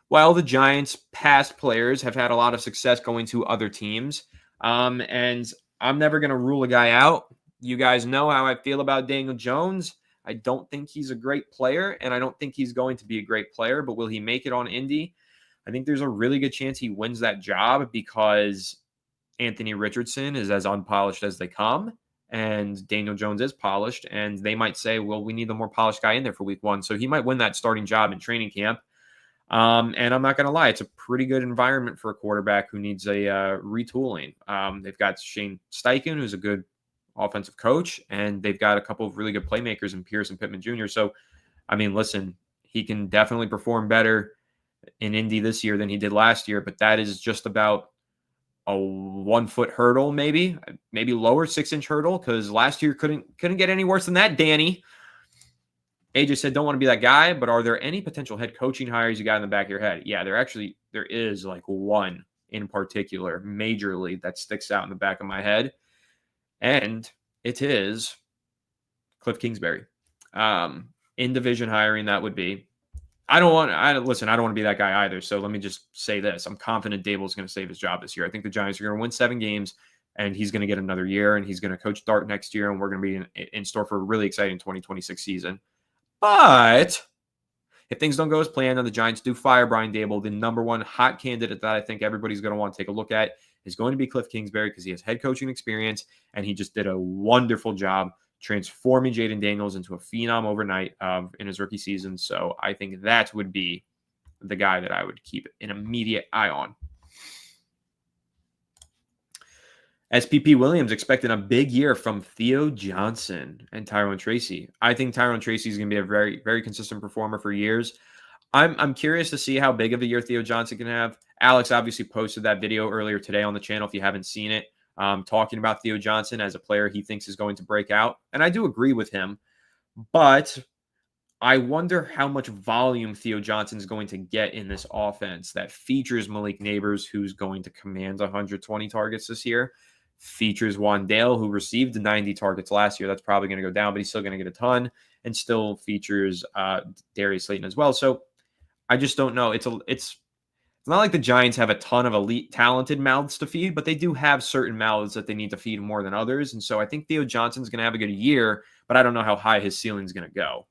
Well, the Giants' past players have had a lot of success going to other teams. And I'm never going to rule a guy out. You guys know how I feel about Daniel Jones. I don't think he's a great player, and I don't think he's going to be a great player, but will he make it on Indy? I think there's a really good chance he wins that job, because Anthony Richardson is as unpolished as they come, and Daniel Jones is polished, and they might say, well, we need the more polished guy in there for week 1. So he might win that starting job in training camp. And I'm not going to lie, it's a pretty good environment for a quarterback who needs a retooling. They've got Shane Steichen, who's a good offensive coach, and they've got a couple of really good playmakers in Pierce and Pittman Jr. So, I mean, listen, he can definitely perform better in Indy this year than he did last year, but that is just about a 1 foot hurdle, maybe lower 6-inch hurdle, because last year couldn't get any worse than that, Danny. AJ said, don't want to be that guy, but are there any potential head coaching hires you got in the back of your head? Yeah, there is like one in particular, majorly, that sticks out in the back of my head. And it is Cliff Kingsbury. In division hiring, that would be. I don't want to be that guy either. So let me just say this. I'm confident Dable's going to save his job this year. I think the Giants are going to win 7 games, and he's going to get another year, and he's going to coach Dart next year, and we're going to be in store for a really exciting 2026 season. But if things don't go as planned and the Giants do fire Brian Dable, the number one hot candidate that I think everybody's going to want to take a look at is going to be Cliff Kingsbury, because he has head coaching experience, and he just did a wonderful job transforming Jaden Daniels into a phenom overnight in his rookie season. So I think that would be the guy that I would keep an immediate eye on. SPP Williams expecting a big year from Theo Johnson and Tyrone Tracy. I think Tyrone Tracy is going to be a very, very consistent performer for years. I'm curious to see how big of a year Theo Johnson can have. Alex obviously posted that video earlier today on the channel if you haven't seen it, talking about Theo Johnson as a player he thinks is going to break out. And I do agree with him, but I wonder how much volume Theo Johnson is going to get in this offense that features Malik Neighbors, who's going to command 120 targets this year. Features Wandale, who received 90 targets last year. That's probably going to go down, but he's still going to get a ton. And still features Darius Slayton as well. So I just don't know. It's not like the Giants have a ton of elite, talented mouths to feed, but they do have certain mouths that they need to feed more than others. And so I think Theo Johnson's going to have a good year, but I don't know how high his ceiling is going to go.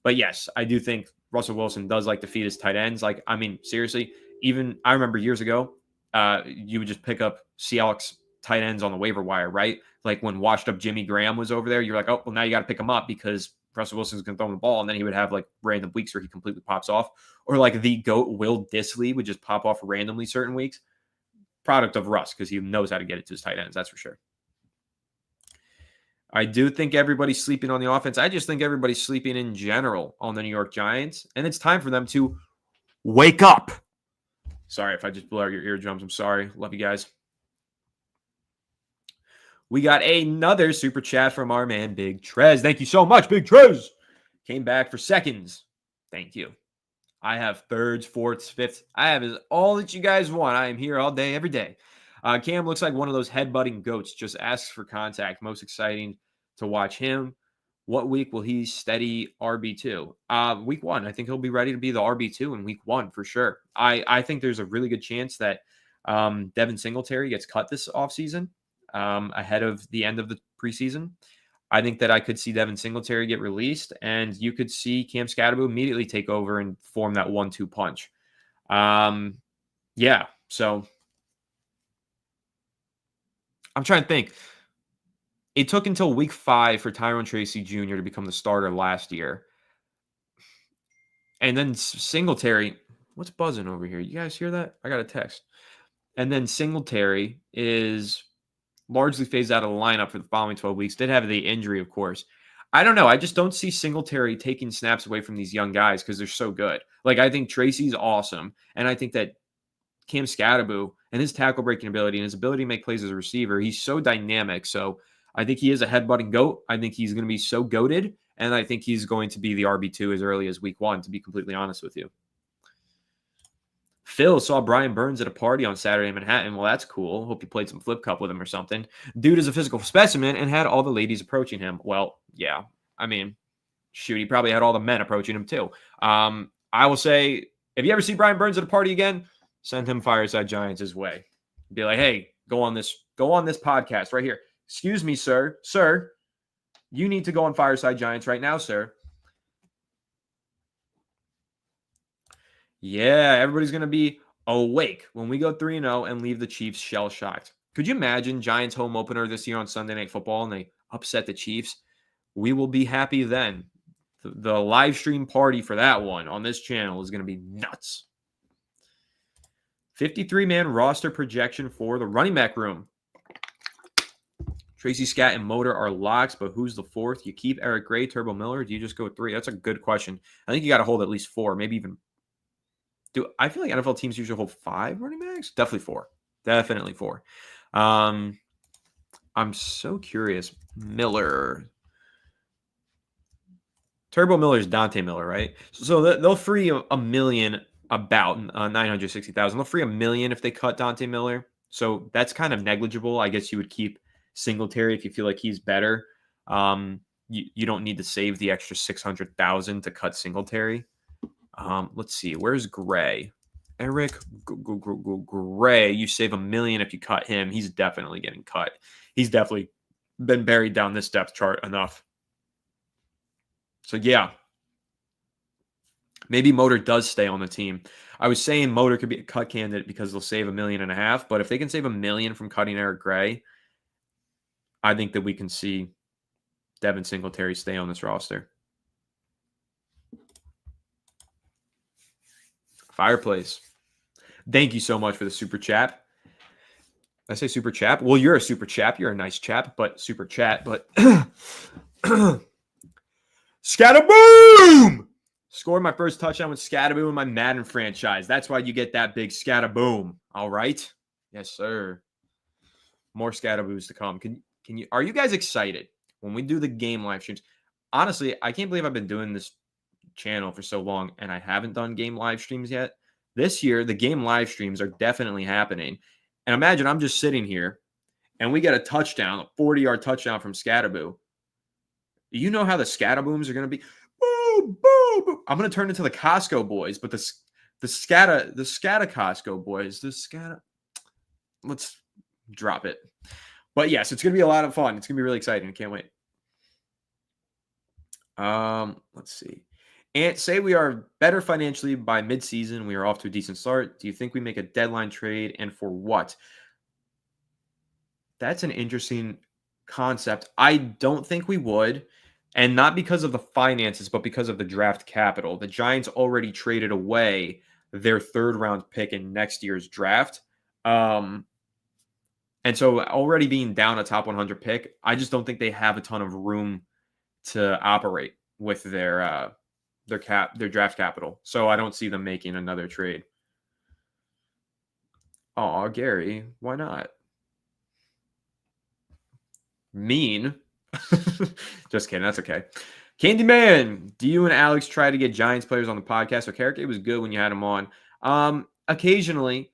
But yes, I do think Russell Wilson does like to feed his tight ends. Like, I mean, seriously, even I remember years ago, you would just pick up Seahawks tight ends on the waiver wire, right? Like when washed up Jimmy Graham was over there, you're like, oh, well, now you got to pick him up because Russell Wilson's going to throw him the ball. And then he would have like random weeks where he completely pops off. Or like the GOAT Will Dissly would just pop off randomly certain weeks. Product of Russ, because he knows how to get it to his tight ends. That's for sure. I do think everybody's sleeping on the offense. I just think everybody's sleeping in general on the New York Giants. And it's time for them to wake up. Sorry if I just blew out your eardrums. I'm sorry. Love you guys. We got another super chat from our man, Big Trez. Thank you so much, Big Trez. Came back for seconds. Thank you. I have thirds, fourths, fifths. I have all that you guys want. I am here all day, every day. Cam looks like one of those headbutting goats. Just asks for contact. Most exciting to watch him. What week will he steady RB2? Week 1. I think he'll be ready to be the RB2 in week 1 for sure. I think there's a really good chance that Devin Singletary gets cut this offseason. Ahead of the end of the preseason. I think that I could see Devin Singletary get released, and you could see Cam Scatterbo immediately take over and form that 1-2 punch. Yeah, so I'm trying to think. It took until week 5 for Tyrone Tracy Jr. to become the starter last year. And then Singletary, what's buzzing over here? You guys hear that? I got a text. And then Singletary is largely phased out of the lineup for the following 12 weeks. Did have the injury, of course. I don't know. I just don't see Singletary taking snaps away from these young guys because they're so good. Like, I think Tracy's awesome. And I think that Cam Scatterbo and his tackle breaking ability and his ability to make plays as a receiver, he's so dynamic. So I think he is a headbutting GOAT. I think he's going to be so goated. And I think he's going to be the RB2 as early as week 1, to be completely honest with you. Phil saw Brian Burns at a party on Saturday in Manhattan. Well, that's cool. Hope you played some flip cup with him or something. Dude is a physical specimen and had all the ladies approaching him. Well, yeah. I mean, shoot, he probably had all the men approaching him too. I will say, if you ever see Brian Burns at a party again, send him Fireside Giants his way. Be like, hey, go on this podcast right here. Excuse me, sir. Sir, you need to go on Fireside Giants right now, sir. Yeah, everybody's going to be awake when we go 3-0 and leave the Chiefs shell-shocked. Could you imagine Giants home opener this year on Sunday Night Football and they upset the Chiefs? We will be happy then. The live stream party for that one on this channel is going to be nuts. 53-man roster projection for the running back room. Tracy Scott and Motor are locks, but who's the fourth? You keep Eric Gray, Turbo Miller, or do you just go with 3? That's a good question. I think you got to hold at least 4, maybe even. I feel like NFL teams usually hold 5 running backs? Definitely 4. Definitely 4. I'm so curious. Miller. Turbo Miller is Dante Miller, right? So they'll free a million, about 960,000. They'll free $1 million if they cut Dante Miller. So that's kind of negligible. I guess you would keep Singletary if you feel like he's better. You don't need to save the extra 600,000 to cut Singletary. Let's see. Where's Gray? Eric Gray. You save $1 million if you cut him. He's definitely getting cut. He's definitely been buried down this depth chart enough. So, yeah. Maybe Motor does stay on the team. I was saying Motor could be a cut candidate because they'll save $1.5 million. But if they can save $1 million from cutting Eric Gray, I think that we can see Devin Singletary stay on this roster. Fireplace. Thank you so much for the super chat. I say super chap. Well, you're a super chap. You're a nice chap, but super chat. But Scataboom! Scored my first touchdown with Scataboom in my Madden franchise. That's why you get that big Scataboom. All right. Yes, sir. More Scataboos to come. Can you? Are you guys excited when we do the game live streams? Honestly, I can't believe I've been doing this channel for so long and I haven't done game live streams yet. This year, the game live streams are definitely happening. And imagine I'm just sitting here and we get a touchdown, a 40-yard touchdown from Scataboo. You know how the Scatabooms are going to be? Boom, boom, boom. I'm going to turn into the Costco boys, but the Scata Costco boys, let's drop it. But yes, it's going to be a lot of fun. It's going to be really exciting. I can't wait. Let's see. And say we are better financially by midseason. We are off to a decent start. Do you think we make a deadline trade, and for what? That's an interesting concept. I don't think we would, and not because of the finances, but because of the draft capital. The Giants already traded away their 3rd-round pick in next year's draft. And so already being down a top 100 pick, I just don't think they have a ton of room to operate with their draft capital. So I don't see them making another trade. Oh, Gary, why not? Mean. Just kidding. That's okay. Candyman, do you and Alex try to get Giants players on the podcast? So Carrick, it was good when you had him on. Occasionally,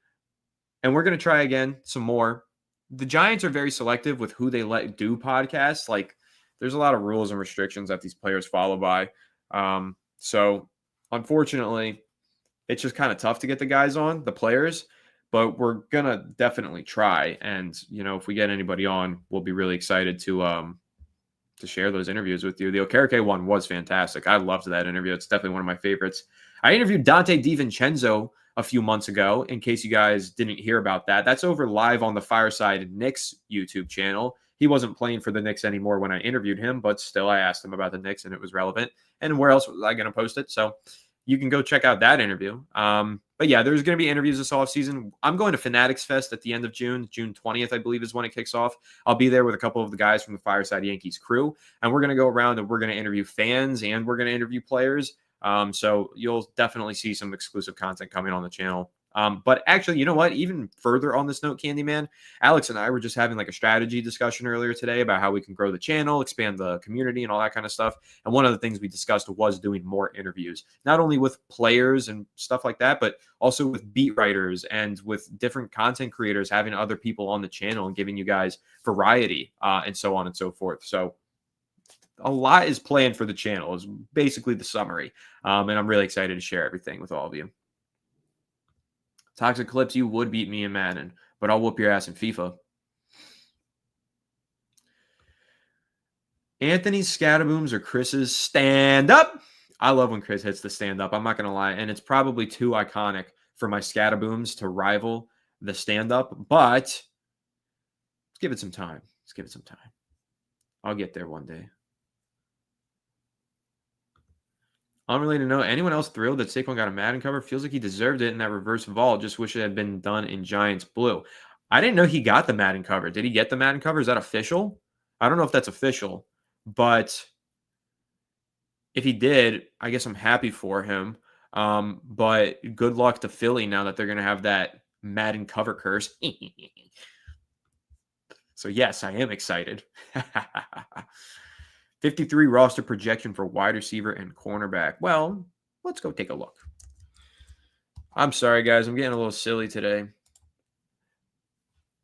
and we're going to try again some more. The Giants are very selective with who they let do podcasts. Like, there's a lot of rules and restrictions that these players follow by. So unfortunately, it's just kind of tough to get the guys on, the players, but we're going to definitely try. And, if we get anybody on, we'll be really excited to share those interviews with you. The Okereke one was fantastic. I loved that interview. It's definitely one of my favorites. I interviewed Dante DiVincenzo a few months ago, in case you guys didn't hear about that. That's over live on the Fireside Knicks YouTube channel. He wasn't playing for the Knicks anymore when I interviewed him, but still I asked him about the Knicks and it was relevant. And where else was I going to post it? So you can go check out that interview. But yeah, there's going to be interviews this offseason. I'm going to Fanatics Fest at the end of June. June 20th, I believe, is when it kicks off. I'll be there with a couple of the guys from the Fireside Yankees crew. And we're going to go around and we're going to interview fans and we're going to interview players. So you'll definitely see some exclusive content coming on the channel. But actually, you know what? Even further on this note, Candyman, Alex and I were just having like a strategy discussion earlier today about how we can grow the channel, expand the community and all that kind of stuff. And one of the things we discussed was doing more interviews, not only with players and stuff like that, but also with beat writers and with different content creators, having other people on the channel and giving you guys variety and so on and so forth. So a lot is planned for the channel is basically the summary. And I'm really excited to share everything with all of you. Toxic Clips, you would beat me in Madden, but I'll whoop your ass in FIFA. Anthony's Scatabooms or Chris's stand up. I love when Chris hits the stand up. I'm not going to lie. And it's probably too iconic for my Scatabooms to rival the stand up, but let's give it some time. Let's give it some time. I'll get there one day. Unrelated note, anyone else thrilled that Saquon got a Madden cover? Feels like he deserved it in that reverse vault. Just wish it had been done in Giants blue. I didn't know he got the Madden cover. Did he get the Madden cover? Is that official? I don't know if that's official, but if he did, I guess I'm happy for him. But good luck to Philly now that they're going to have that Madden cover curse. So, yes, I am excited. 53 roster projection for wide receiver and cornerback. Well, let's go take a look. I'm sorry, guys. I'm getting a little silly today.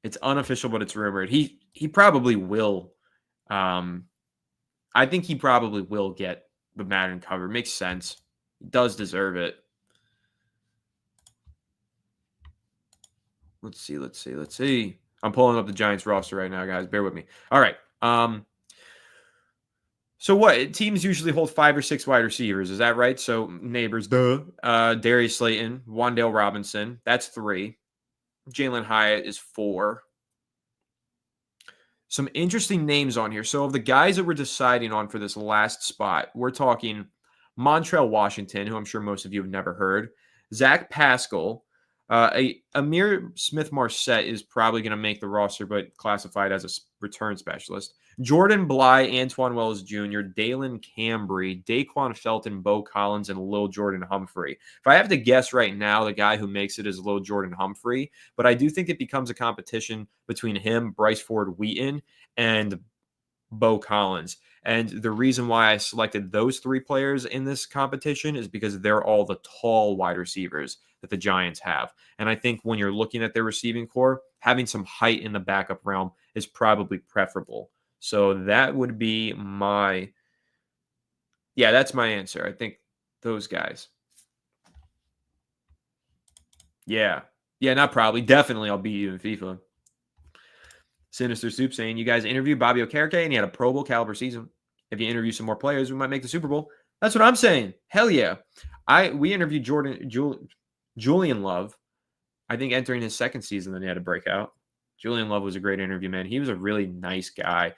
It's unofficial, but it's rumored. He probably will. I think he probably will get the Madden cover. Makes sense. He does deserve it. Let's see. I'm pulling up the Giants roster right now, guys. Bear with me. All right. So what? Teams usually hold 5 or 6 wide receivers. Is that right? So neighbors, Darius Slayton, Wan'Dale Robinson. That's 3. Jalen Hyatt is 4. Some interesting names on here. So of the guys that we're deciding on for this last spot, we're talking Montrell Washington, who I'm sure most of you have never heard, Zach Pascal, Amir Smith-Marset is probably going to make the roster, but classified as a return specialist. Jordan Bly, Antoine Wells Jr., Dalen Cambry, Daquan Felton, Bo Collins, and Lil Jordan Humphrey. If I have to guess right now, the guy who makes it is Lil Jordan Humphrey, but I do think it becomes a competition between him, Bryce Ford Wheaton, and Bo Collins. And the reason why I selected those 3 players in this competition is because they're all the tall wide receivers that the Giants have. And I think when you're looking at their receiving core, having some height in the backup realm is probably preferable. So that would be that's my answer. I think those guys. Yeah, not probably. Definitely I'll beat you in FIFA. Sinister Soup saying, you guys interviewed Bobby Okereke and he had a Pro Bowl caliber season. If you interview some more players, we might make the Super Bowl. That's what I'm saying. Hell yeah. We interviewed Julian Love, I think entering his second season, then he had a breakout. Julian Love was a great interview, man. He was a really nice guy.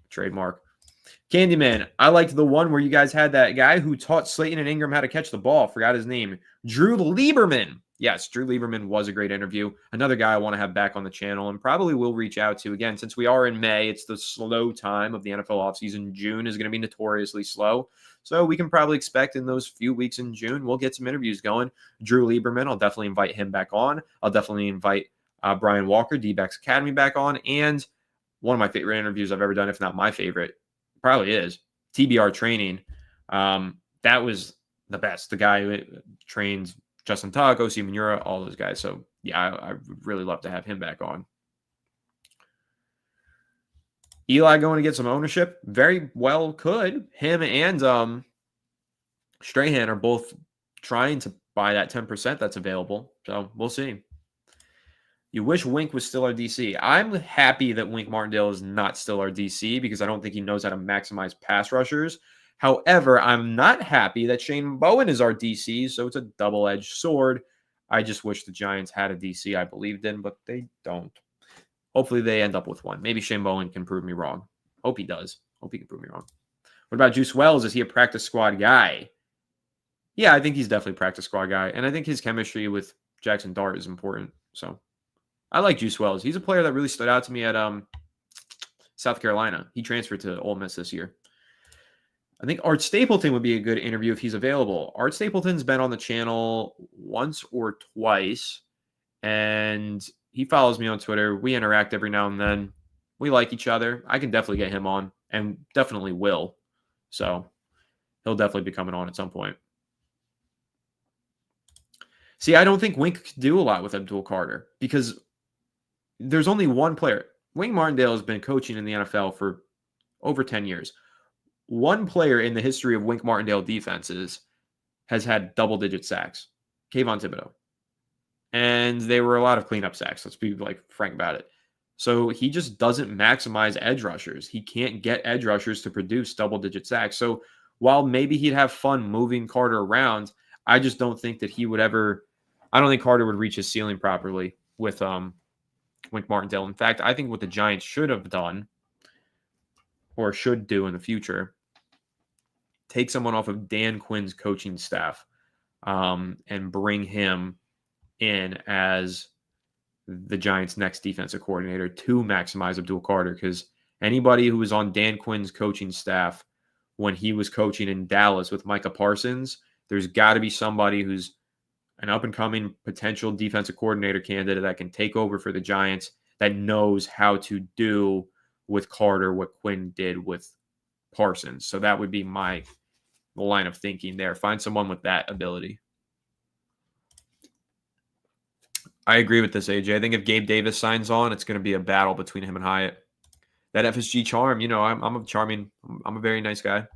Trademark. Candyman, I liked the one where you guys had that guy who taught Slayton and Ingram how to catch the ball. Forgot his name. Drew Lieberman. Yes, Drew Lieberman was a great interview. Another guy I want to have back on the channel and probably will reach out to. Again, since we are in May, it's the slow time of the NFL offseason. June is going to be notoriously slow. So we can probably expect in those few weeks in June, we'll get some interviews going. Drew Lieberman, I'll definitely invite him back on. I'll definitely invite Brian Walker, D-Backs Academy, back on. And one of my favorite interviews I've ever done, if not my favorite, probably is TBR Training. That was the best. The guy who trains Justin Tuck, O.C. Manura, all those guys. So, yeah, I would really love to have him back on. Eli going to get some ownership? Very well could. Him and Strahan are both trying to buy that 10% that's available. So, we'll see. You wish Wink was still our DC. I'm happy that Wink Martindale is not still our DC because I don't think he knows how to maximize pass rushers. However, I'm not happy that Shane Bowen is our DC, so it's a double-edged sword. I just wish the Giants had a DC I believed in, but they don't. Hopefully they end up with one. Maybe Shane Bowen can prove me wrong. Hope he does. Hope he can prove me wrong. What about Juice Wells? Is he a practice squad guy? Yeah, I think he's definitely a practice squad guy, and I think his chemistry with Jackson Dart is important. So I like Juice Wells. He's a player that really stood out to me at South Carolina. He transferred to Ole Miss this year. I think Art Stapleton would be a good interview if he's available. Art Stapleton's been on the channel once or twice, and he follows me on Twitter. We interact every now and then. We like each other. I can definitely get him on, and definitely will. So he'll definitely be coming on at some point. See, I don't think Wink could do a lot with Abdul Carter because there's only one player. Wink Martindale has been coaching in the NFL for over 10 years. One player in the history of Wink Martindale defenses has had double-digit sacks, Kayvon Thibodeau. And they were a lot of cleanup sacks. Let's be frank about it. So he just doesn't maximize edge rushers. He can't get edge rushers to produce double-digit sacks. So while maybe he'd have fun moving Carter around, I just don't think that he would ever – I don't think Carter would reach his ceiling properly with Wink Martindale. In fact, I think what the Giants should have done or should do in the future, take someone off of Dan Quinn's coaching staff and bring him in as the Giants' next defensive coordinator to maximize Abdul Carter, because anybody who was on Dan Quinn's coaching staff when he was coaching in Dallas with Micah Parsons, there's got to be somebody who's an up-and-coming potential defensive coordinator candidate that can take over for the Giants that knows how to do with Carter what Quinn did with Parsons. So that would be my line of thinking there. Find someone with that ability. I agree with this, AJ. I think if Gabe Davis signs on, it's going to be a battle between him and Hyatt. That FSG charm, I'm a very nice guy.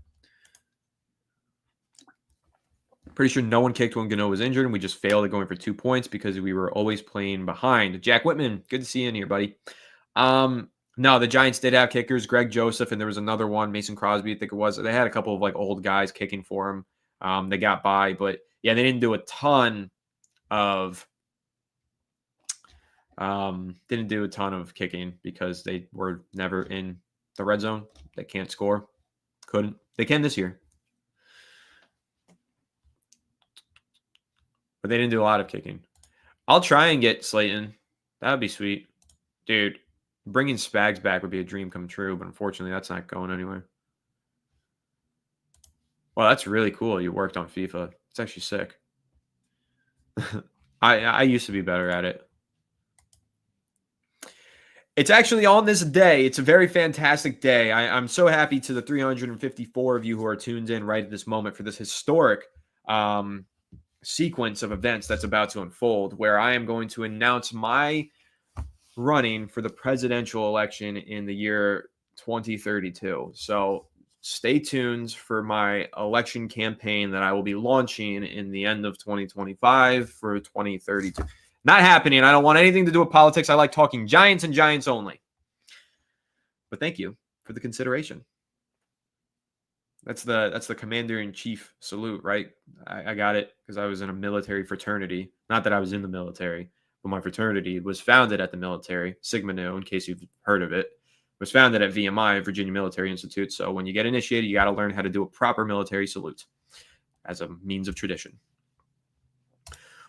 Pretty sure no one kicked when Gano was injured, and we just failed at going for 2 points because we were always playing behind. Jack Whitman, good to see you in here, buddy. No, the Giants did have kickers, Greg Joseph, and there was another one, Mason Crosby, I think it was. They had a couple of old guys kicking for him. They got by, but yeah, they didn't do a ton of kicking because they were never in the red zone. They can't score. Couldn't. They can this year. But they didn't do a lot of kicking. I'll try and get Slayton. That would be sweet. Dude, bringing Spags back would be a dream come true, but unfortunately that's not going anywhere. Well, that's really cool. You worked on FIFA. It's actually sick. I used to be better at it. It's actually on this day. It's a very fantastic day. I'm so happy to the 354 of you who are tuned in right at this moment for this historic sequence of events that's about to unfold, where I am going to announce my running for the presidential election in the year 2032. So stay tuned for my election campaign that I will be launching in the end of 2025 for 2032. Not happening. I don't want anything to do with politics. I like talking Giants and Giants only. But thank you for the consideration. That's the commander-in-chief salute, right? I got it because I was in a military fraternity. Not that I was in the military, but my fraternity was founded at the military, Sigma Nu, in case you've heard of it. It was founded at VMI, Virginia Military Institute. So when you get initiated, you got to learn how to do a proper military salute as a means of tradition.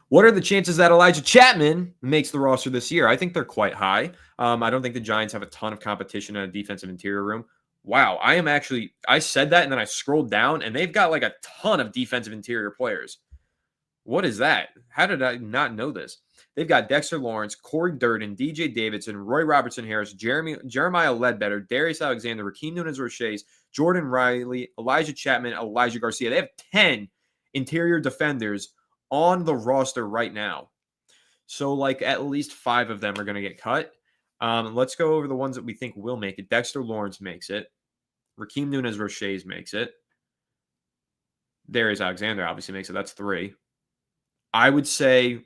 What are the chances that Elijah Chapman makes the roster this year? I think they're quite high. I don't think the Giants have a ton of competition in a defensive interior room. Wow, I said that and then I scrolled down and they've got a ton of defensive interior players. What is that? How did I not know this? They've got Dexter Lawrence, Corey Durden, DJ Davidson, Roy Robertson Harris, Jeremiah Ledbetter, Darius Alexander, Rakeem Nunez-Roches, Jordan Riley, Elijah Chapman, Elijah Garcia. They have 10 interior defenders on the roster right now. So at least 5 of them are going to get cut. Let's go over the ones that we think will make it. Dexter Lawrence makes it. Rakeem Nunez-Roches makes it. Darius Alexander obviously makes it. That's 3. I would say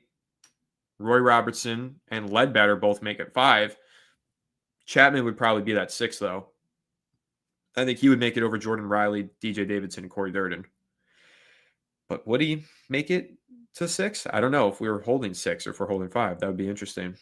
Roy Robertson and Ledbetter both make it 5. Chapman would probably be that 6, though. I think he would make it over Jordan Riley, DJ Davidson, and Corey Durden. But would he make it to 6? I don't know if we were holding 6 or if we're holding 5. That would be interesting.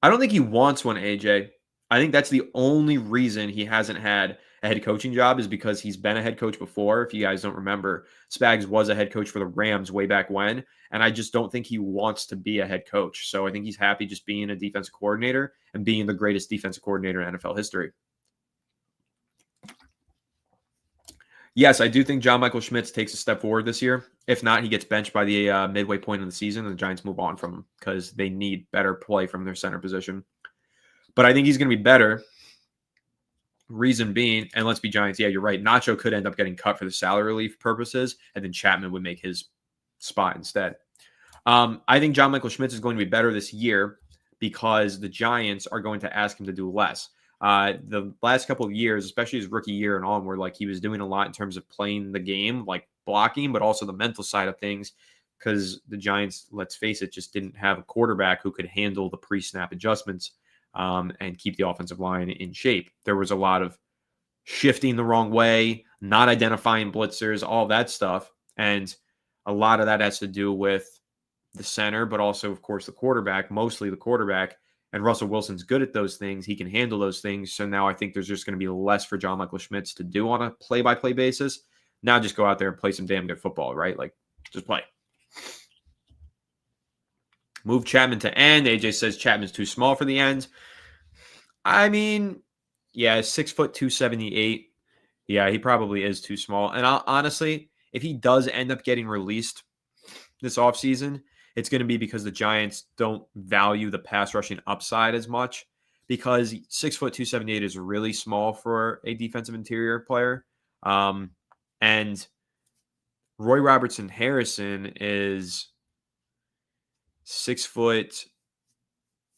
I don't think he wants one, AJ. I think that's the only reason he hasn't had a head coaching job is because he's been a head coach before. If you guys don't remember, Spags was a head coach for the Rams way back when, and I just don't think he wants to be a head coach. So I think he's happy just being a defensive coordinator and being the greatest defensive coordinator in NFL history. Yes, I do think John Michael Schmitz takes a step forward this year. If not, he gets benched by the midway point of the season, and the Giants move on from him because they need better play from their center position. But I think he's going to be better. Reason being, and let's be Giants, yeah, you're right. Nacho could end up getting cut for the salary relief purposes, and then Chapman would make his spot instead. I think John Michael Schmitz is going to be better this year because the Giants are going to ask him to do less. The last couple of years, especially his rookie year and on, where he was doing a lot in terms of playing the game, blocking, but also the mental side of things, because the Giants, let's face it, just didn't have a quarterback who could handle the pre-snap adjustments and keep the offensive line in shape. There was a lot of shifting the wrong way, not identifying blitzers, all that stuff. And a lot of that has to do with the center, but also, of course, the quarterback, mostly the quarterback, And Russell Wilson's good at those things. He can handle those things. So now I think there's just going to be less for John Michael Schmitz to do on a play-by-play basis. Now just go out there and play some damn good football, right? Like, just play. Move Chapman to end. AJ says Chapman's too small for the end. I mean, yeah, 6 foot 278. Yeah, he probably is too small. And honestly, if he does end up getting released this offseason, it's going to be because the Giants don't value the pass rushing upside as much, because 6 foot 278 is really small for a defensive interior player. And Roy Robertson Harrison is 6 foot.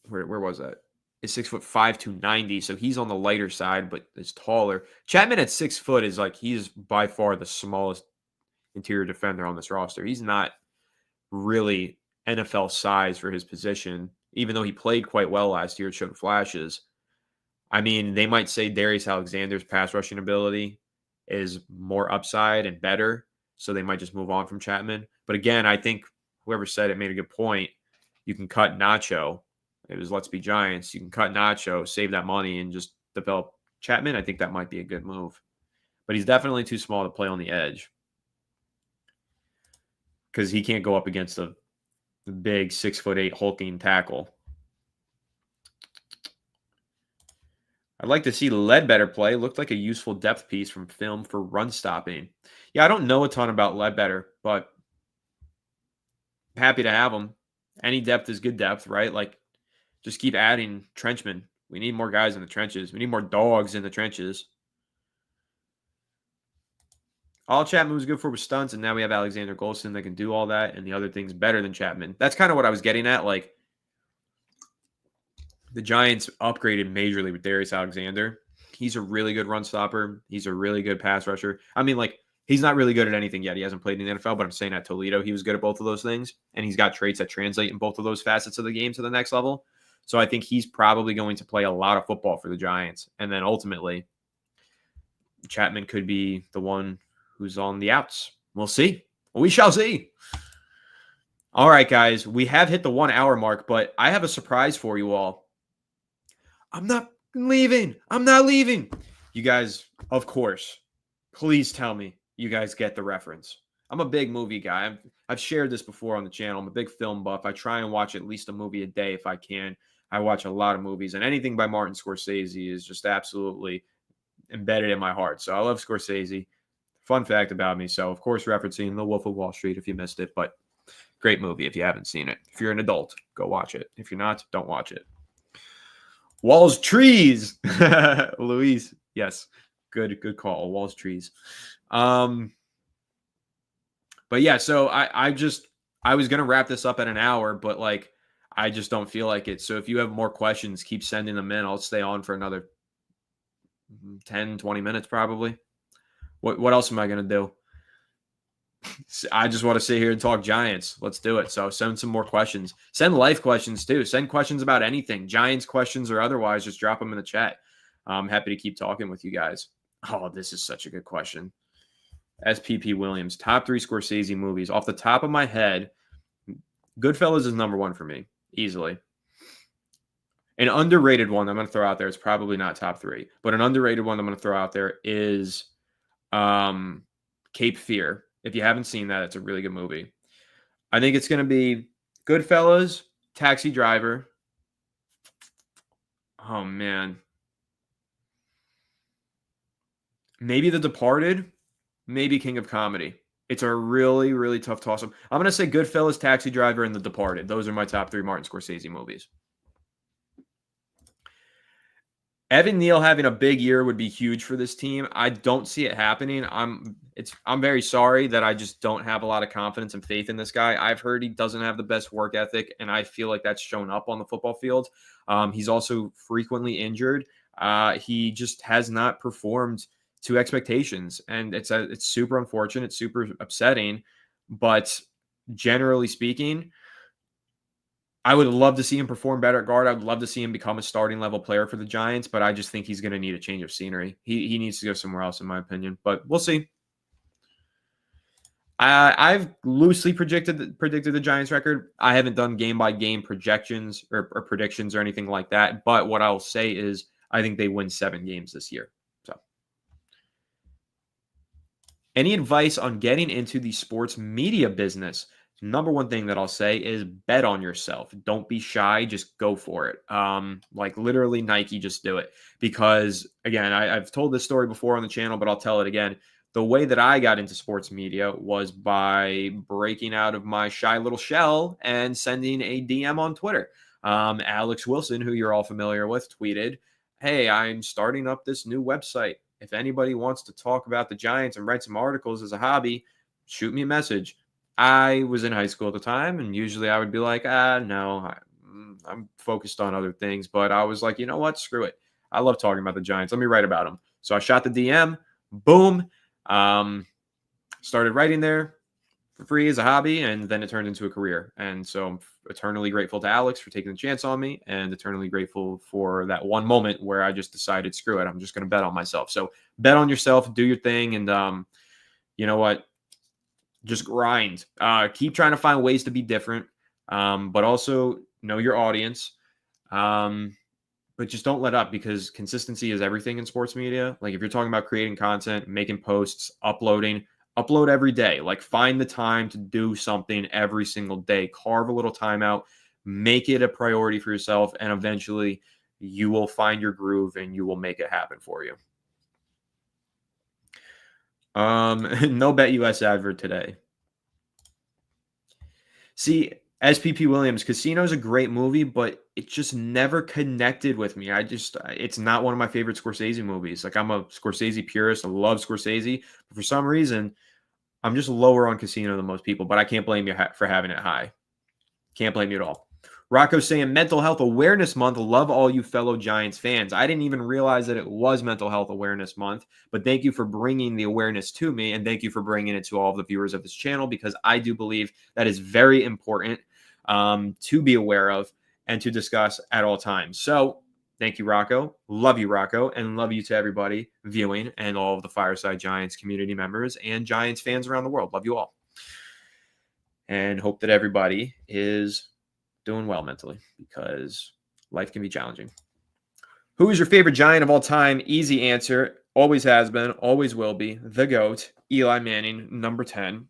Where was that? Is 6 foot 5, 290. So he's on the lighter side, but is taller. Chapman at 6 foot is like, he's by far the smallest interior defender on this roster. He's not really NFL size for his position, even though he played quite well last year. It showed flashes. I mean, they might say Darius Alexander's pass rushing ability is more upside and better, so they might just move on from Chapman. But again, I think whoever said it made a good point. You can cut Nacho. It was Let's Be Giants. You can cut Nacho, save that money, and just develop Chapman. I think that might be a good move. But he's definitely too small to play on the edge, because he can't go up against a big 6'8" hulking tackle. I'd like to see Ledbetter play. Looked like a useful depth piece from film for run stopping. Yeah, I don't know a ton about Ledbetter, but happy to have him. Any depth is good depth, right? Like, just keep adding trenchmen. We need more guys in the trenches. We need more dogs in the trenches. All Chapman was good for was stunts, and now we have Alexander Golston that can do all that and the other things better than Chapman. That's kind of what I was getting at. Like, the Giants upgraded majorly with Darius Alexander. He's a really good run stopper. He's a really good pass rusher. I mean, like, he's not really good at anything yet. He hasn't played in the NFL, but I'm saying at Toledo, he was good at both of those things, and he's got traits that translate in both of those facets of the game to the next level. So I think he's probably going to play a lot of football for the Giants. And then ultimately, Chapman could be the one who's on the outs. We'll see. We shall see. All right, guys. We have hit the 1 hour mark, but I have a surprise for you all. I'm not leaving. I'm not leaving. You guys, of course, please tell me you guys get the reference. I'm a big movie guy. I've shared this before on the channel. I'm a big film buff. I try and watch at least a movie a day if I can. I watch a lot of movies, and anything by Martin Scorsese is just absolutely embedded in my heart. So I love Scorsese. Fun fact about me. So, of course, referencing The Wolf of Wall Street if you missed it, but great movie if you haven't seen it. If you're an adult, go watch it. If you're not, don't watch it. Walls, trees. Luis, yes. Good call. Walls, trees. But yeah, so I was going to wrap this up at an hour, but like, I just don't feel like it. So if you have more questions, keep sending them in. I'll stay on for another 10, 20 minutes probably. What else am I going to do? I just want to sit here and talk Giants. Let's do it. So send some more questions. Send life questions too. Send questions about anything. Giants questions or otherwise, just drop them in the chat. I'm happy to keep talking with you guys. Oh, this is such a good question. SPP Williams, top 3 Scorsese movies. Off the top of my head, Goodfellas is number 1 for me, easily. An underrated one I'm going to throw out there, it's probably not top 3, but an underrated one I'm going to throw out there is Cape Fear. If you haven't seen that, it's a really good movie. I think it's going to be Goodfellas, Taxi Driver. Oh, man. Maybe The Departed. Maybe King of Comedy. It's a really, really tough toss-up. I'm going to say Goodfellas, Taxi Driver, and The Departed. Those are my top 3 Martin Scorsese movies. Evan Neal having a big year would be huge for this team. I don't see it happening. I'm very sorry that I just don't have a lot of confidence and faith in this guy. I've heard he doesn't have the best work ethic, and I feel like that's shown up on the football field. He's also frequently injured. He just has not performed to expectations, and it's super unfortunate, super upsetting. But generally speaking, I would love to see him perform better at guard. I would love to see him become a starting level player for the Giants, but I just think he's going to need a change of scenery. He needs to go somewhere else, in my opinion, but we'll see. I've loosely predicted the Giants record. I haven't done game by game projections or predictions or anything like that. But what I'll say is I think they win 7 games this year. So, any advice on getting into the sports media business? Number one thing that I'll say is bet on yourself. Don't be shy. Just go for it. Like literally Nike, just do it. Because again, I've told this story before on the channel, but I'll tell it again. The way that I got into sports media was by breaking out of my shy little shell and sending a DM on Twitter. Alex Wilson, who you're all familiar with, tweeted, "Hey, I'm starting up this new website. If anybody wants to talk about the Giants and write some articles as a hobby, shoot me a message." I was in high school at the time, and usually I would be like, no, I'm focused on other things. But I was like, you know what? Screw it. I love talking about the Giants. Let me write about them. So I shot the DM. Boom. Started writing there for free as a hobby, and then it turned into a career. And so I'm eternally grateful to Alex for taking the chance on me, and eternally grateful for that one moment where I just decided, screw it, I'm just going to bet on myself. So bet on yourself, do your thing, and you know what? Just grind. Keep trying to find ways to be different, but also know your audience. But just don't let up, because consistency is everything in sports media. Like if you're talking about creating content, making posts, uploading, upload every day. Like find the time to do something every single day. Carve a little time out, make it a priority for yourself, and eventually you will find your groove and you will make it happen for you. No Bet US advert today. See, SPP Williams, Casino is a great movie, but it just never connected with me. It's not one of my favorite Scorsese movies. Like I'm a Scorsese purist. I love Scorsese, but for some reason, I'm just lower on Casino than most people. But I can't blame you for having it high. Can't blame you at all. Rocco saying Mental Health Awareness Month. Love all you fellow Giants fans. I didn't even realize that it was Mental Health Awareness Month, but thank you for bringing the awareness to me, and thank you for bringing it to all of the viewers of this channel, because I do believe that is very important to be aware of and to discuss at all times. So thank you, Rocco. Love you, Rocco, and love you to everybody viewing and all of the Fireside Giants community members and Giants fans around the world. Love you all. And hope that everybody is doing well mentally, because life can be challenging. Who is your favorite Giant of all time? Easy answer. Always has been, always will be. The GOAT, Eli Manning, number 10.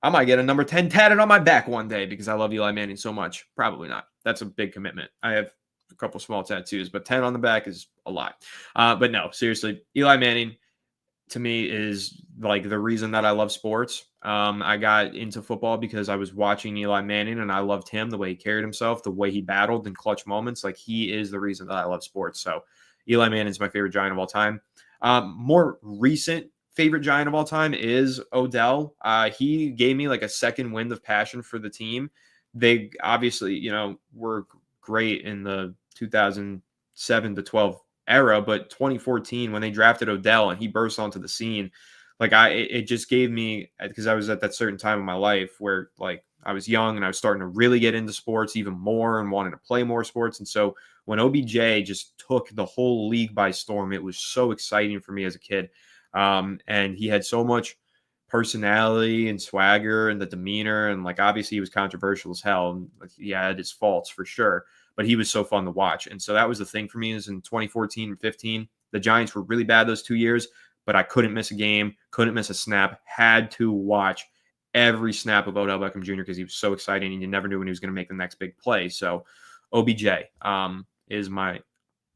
I might get a number 10 tatted on my back one day because I love Eli Manning so much. Probably not. That's a big commitment. I have a couple small tattoos, but 10 on the back is a lot. But no, seriously, Eli Manning to me is like the reason that I love sports. I got into football because I was watching Eli Manning and I loved him, the way he carried himself, the way he battled in clutch moments. Like he is the reason that I love sports. So Eli Manning is my favorite Giant of all time. More recent favorite Giant of all time is Odell. He gave me like a second wind of passion for the team. They obviously, were great in the 2007 to 12 era, but 2014 when they drafted Odell and he burst onto the scene, like it just gave me, because I was at that certain time in my life where like I was young and I was starting to really get into sports even more and wanted to play more sports. And so when OBJ just took the whole league by storm, it was so exciting for me as a kid. And he had so much personality and swagger and the demeanor, and like obviously he was controversial as hell, and like, he had his faults for sure, but he was so fun to watch. And so that was the thing for me, is in 2014 and 15, the Giants were really bad those 2 years, but I couldn't miss a game, couldn't miss a snap, had to watch every snap of Odell Beckham Jr. because he was so exciting and you never knew when he was going to make the next big play. So OBJ is one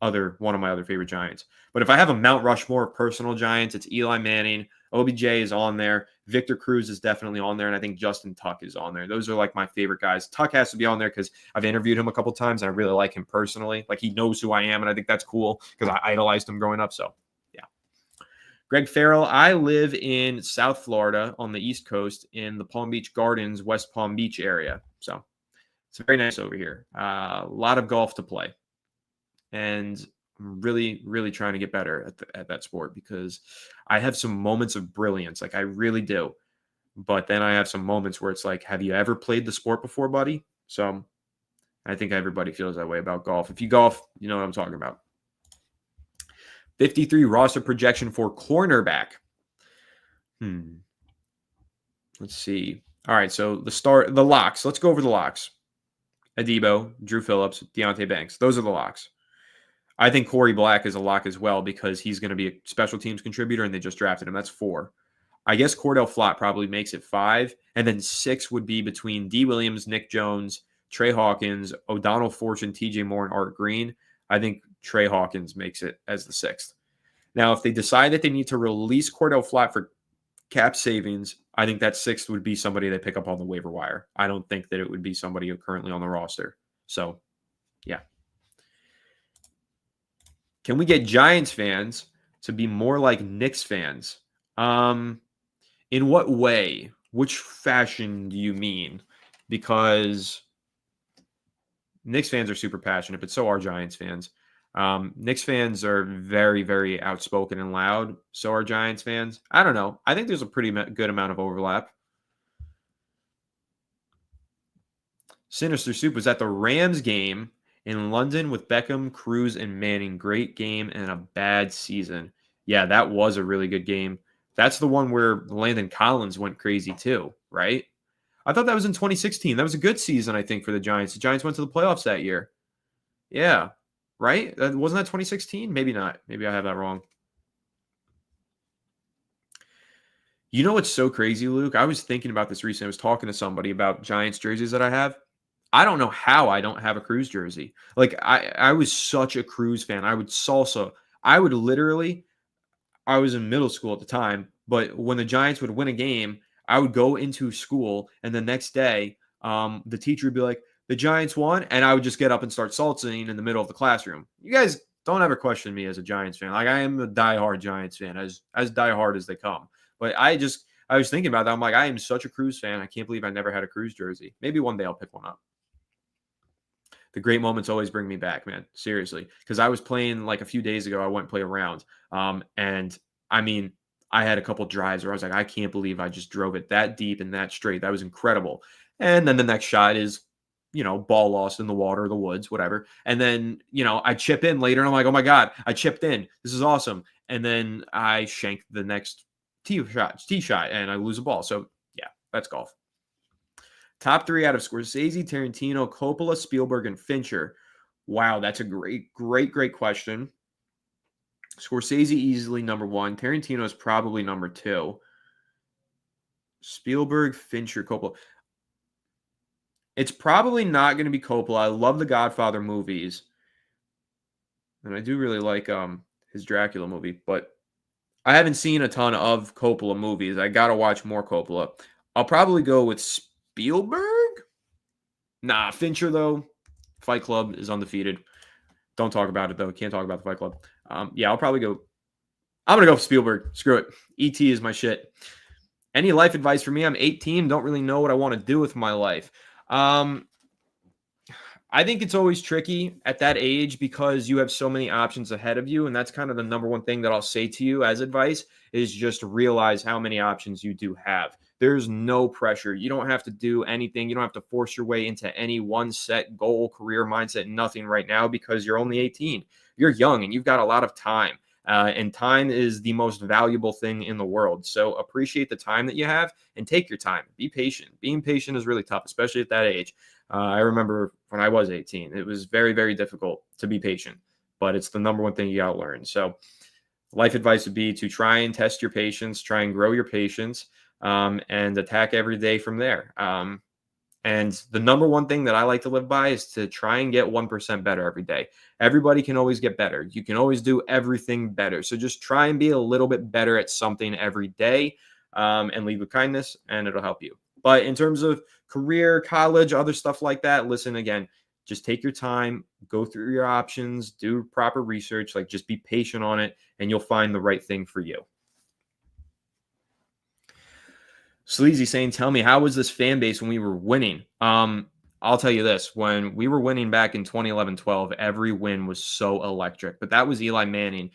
of my other favorite Giants. But if I have a Mount Rushmore of personal Giants, it's Eli Manning. OBJ is on there. Victor Cruz is definitely on there. And I think Justin Tuck is on there. Those are like my favorite guys. Tuck has to be on there because I've interviewed him a couple times and I really like him personally. Like he knows who I am. And I think that's cool because I idolized him growing up. So yeah. Greg Farrell, I live in South Florida on the East Coast in the Palm Beach Gardens, West Palm Beach area. So it's very nice over here. A lot of golf to play. And I'm really, really trying to get better at that sport because I have some moments of brilliance. Like I really do. But then I have some moments where it's like, have you ever played the sport before, buddy? So I think everybody feels that way about golf. If you golf, you know what I'm talking about. 53 roster projection for cornerback. Let's see. All right, so the locks. Let's go over the locks. Adebo, Drew Phillips, Deontay Banks. Those are the locks. I think Corey Black is a lock as well because he's going to be a special teams contributor, and they just drafted him. That's 4. I guess Cordell Flott probably makes it 5, and then 6 would be between D. Williams, Nick Jones, Trey Hawkins, O'Donnell Fortune, TJ Moore, and Art Green. I think Trey Hawkins makes it as the 6th. Now, if they decide that they need to release Cordell Flott for cap savings, I think that 6th would be somebody they pick up on the waiver wire. I don't think that it would be somebody currently on the roster. So, yeah. Can we get Giants fans to be more like Knicks fans? In what way? Which fashion do you mean? Because Knicks fans are super passionate, but so are Giants fans. Knicks fans are very, very outspoken and loud. So are Giants fans. I don't know. I think there's a pretty good amount of overlap. Sinister Soup was at the Rams game in London with Beckham, Cruz, and Manning. Great game and a bad season. Yeah, that was a really good game. That's the one where Landon Collins went crazy too, right? I thought that was in 2016. That was a good season, I think, for the Giants. The Giants went to the playoffs that year. Yeah, right? Wasn't that 2016? Maybe not. Maybe I have that wrong. You know what's so crazy, Luke? I was thinking about this recently. I was talking to somebody about Giants jerseys that I have. I don't know how I don't have a Cruz jersey. Like I was such a Cruz fan. I would salsa. I would literally, I was in middle school at the time, but when the Giants would win a game, I would go into school and the next day, the teacher would be like, the Giants won. And I would just get up and start salsaing in the middle of the classroom. You guys don't ever question me as a Giants fan. Like I am a diehard Giants fan, as diehard as they come. But I was thinking about that. I'm like, I am such a Cruz fan. I can't believe I never had a Cruz jersey. Maybe one day I'll pick one up. The great moments always bring me back, man. Seriously. Because I was playing like a few days ago. I went and played around. And I mean, I had a couple drives where I was like, I can't believe I just drove it that deep and that straight. That was incredible. And then the next shot is, ball lost in the water, the woods, whatever. And then, I chip in later and I'm like, oh my God, I chipped in. This is awesome. And then I shank the next tee shot and I lose a ball. So yeah, that's golf. Top 3 out of Scorsese, Tarantino, Coppola, Spielberg, and Fincher. Wow, that's a great question. Scorsese easily number 1. Tarantino is probably number 2. Spielberg, Fincher, Coppola. It's probably not going to be Coppola. I love the Godfather movies. And I do really like his Dracula movie, but I haven't seen a ton of Coppola movies. I got to watch more Coppola. I'll probably go with Spielberg? Nah, Fincher, though. Fight Club is undefeated. Don't talk about it, though. Can't talk about the Fight Club. Yeah, I'll probably go. I'm going to go with Spielberg. Screw it. E.T. is my shit. Any life advice for me? I'm 18. Don't really know what I want to do with my life. I think it's always tricky at that age because you have so many options ahead of you. And that's kind of the number one thing that I'll say to you as advice is just realize how many options you do have. There's no pressure. You don't have to do anything. You don't have to force your way into any one set goal, career mindset, nothing right now because you're only 18. You're young and you've got a lot of time. And time is the most valuable thing in the world. So appreciate the time that you have and take your time. Be patient. Being patient is really tough, especially at that age. I remember when I was 18, it was very, very difficult to be patient, but it's the number one thing you got to learn. So life advice would be to try and test your patience, try and grow your patience, and attack every day from there. And the number one thing that I like to live by is to try and get 1% better every day. Everybody can always get better. You can always do everything better. So just try and be a little bit better at something every day, and lead with kindness, and it'll help you. But in terms of career, college, other stuff like that, listen, again, just take your time, go through your options, do proper research, like just be patient on it, and you'll find the right thing for you. Sleazy saying, tell me, how was this fan base when we were winning? I'll tell you this. When we were winning back in 2011-12, every win was so electric. But that was Eli Manning.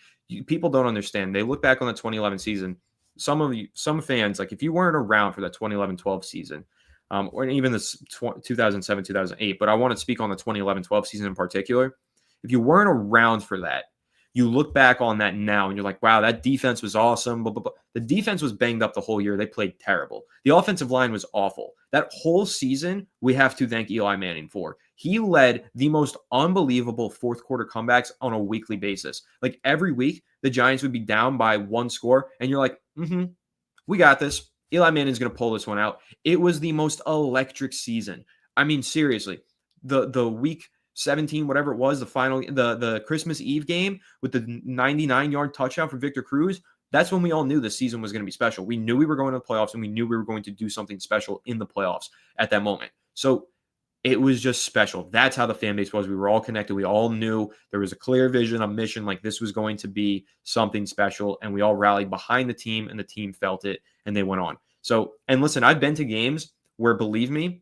People don't understand. They look back on the 2011 season. Some fans, like if you weren't around for that 2011-12 season, or even the 2007-2008, but I want to speak on the 2011-12 season in particular. If you weren't around for that, you look back on that now and you're like, wow, that defense was awesome. Blah, blah, blah. The defense was banged up the whole year. They played terrible. The offensive line was awful. That whole season, we have to thank Eli Manning for. He led the most unbelievable fourth quarter comebacks on a weekly basis. Like every week, the Giants would be down by one score, and you're like, we got this. Eli Manning's going to pull this one out. It was the most electric season. I mean, seriously, the week 17, whatever it was, the Christmas Eve game with the 99-yard touchdown from Victor Cruz, that's when we all knew the season was going to be special. We knew we were going to the playoffs, and we knew we were going to do something special in the playoffs at that moment. So it was just special. That's how the fan base was. We were all connected. We all knew there was a clear vision, a mission, like this was going to be something special, and we all rallied behind the team, and the team felt it, and they went on. So, and listen, I've been to games where, believe me,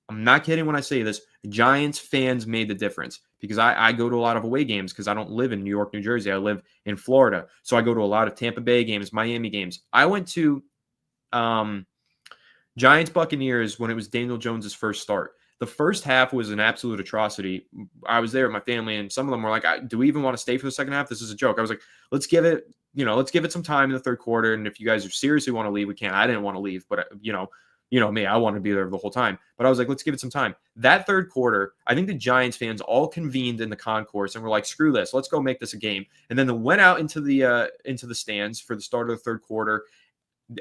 I'm not kidding when I say this, Giants fans made the difference, because I go to a lot of away games because I don't live in New York, New Jersey. I live in Florida. So I go to a lot of Tampa Bay games, Miami games. I went to Giants Buccaneers when it was Daniel Jones's first start. The first half was an absolute atrocity. I was there with my family, and some of them were like, do we even want to stay for the second half? This is a joke. I was like, let's give it some time in the third quarter. And if you guys seriously want to leave, we can. I didn't want to leave, but you know me, I wanted to be there the whole time. But I was like, let's give it some time. That third quarter, I think the Giants fans all convened in the concourse and were like, screw this, let's go make this a game. And then they went out into the stands for the start of the third quarter.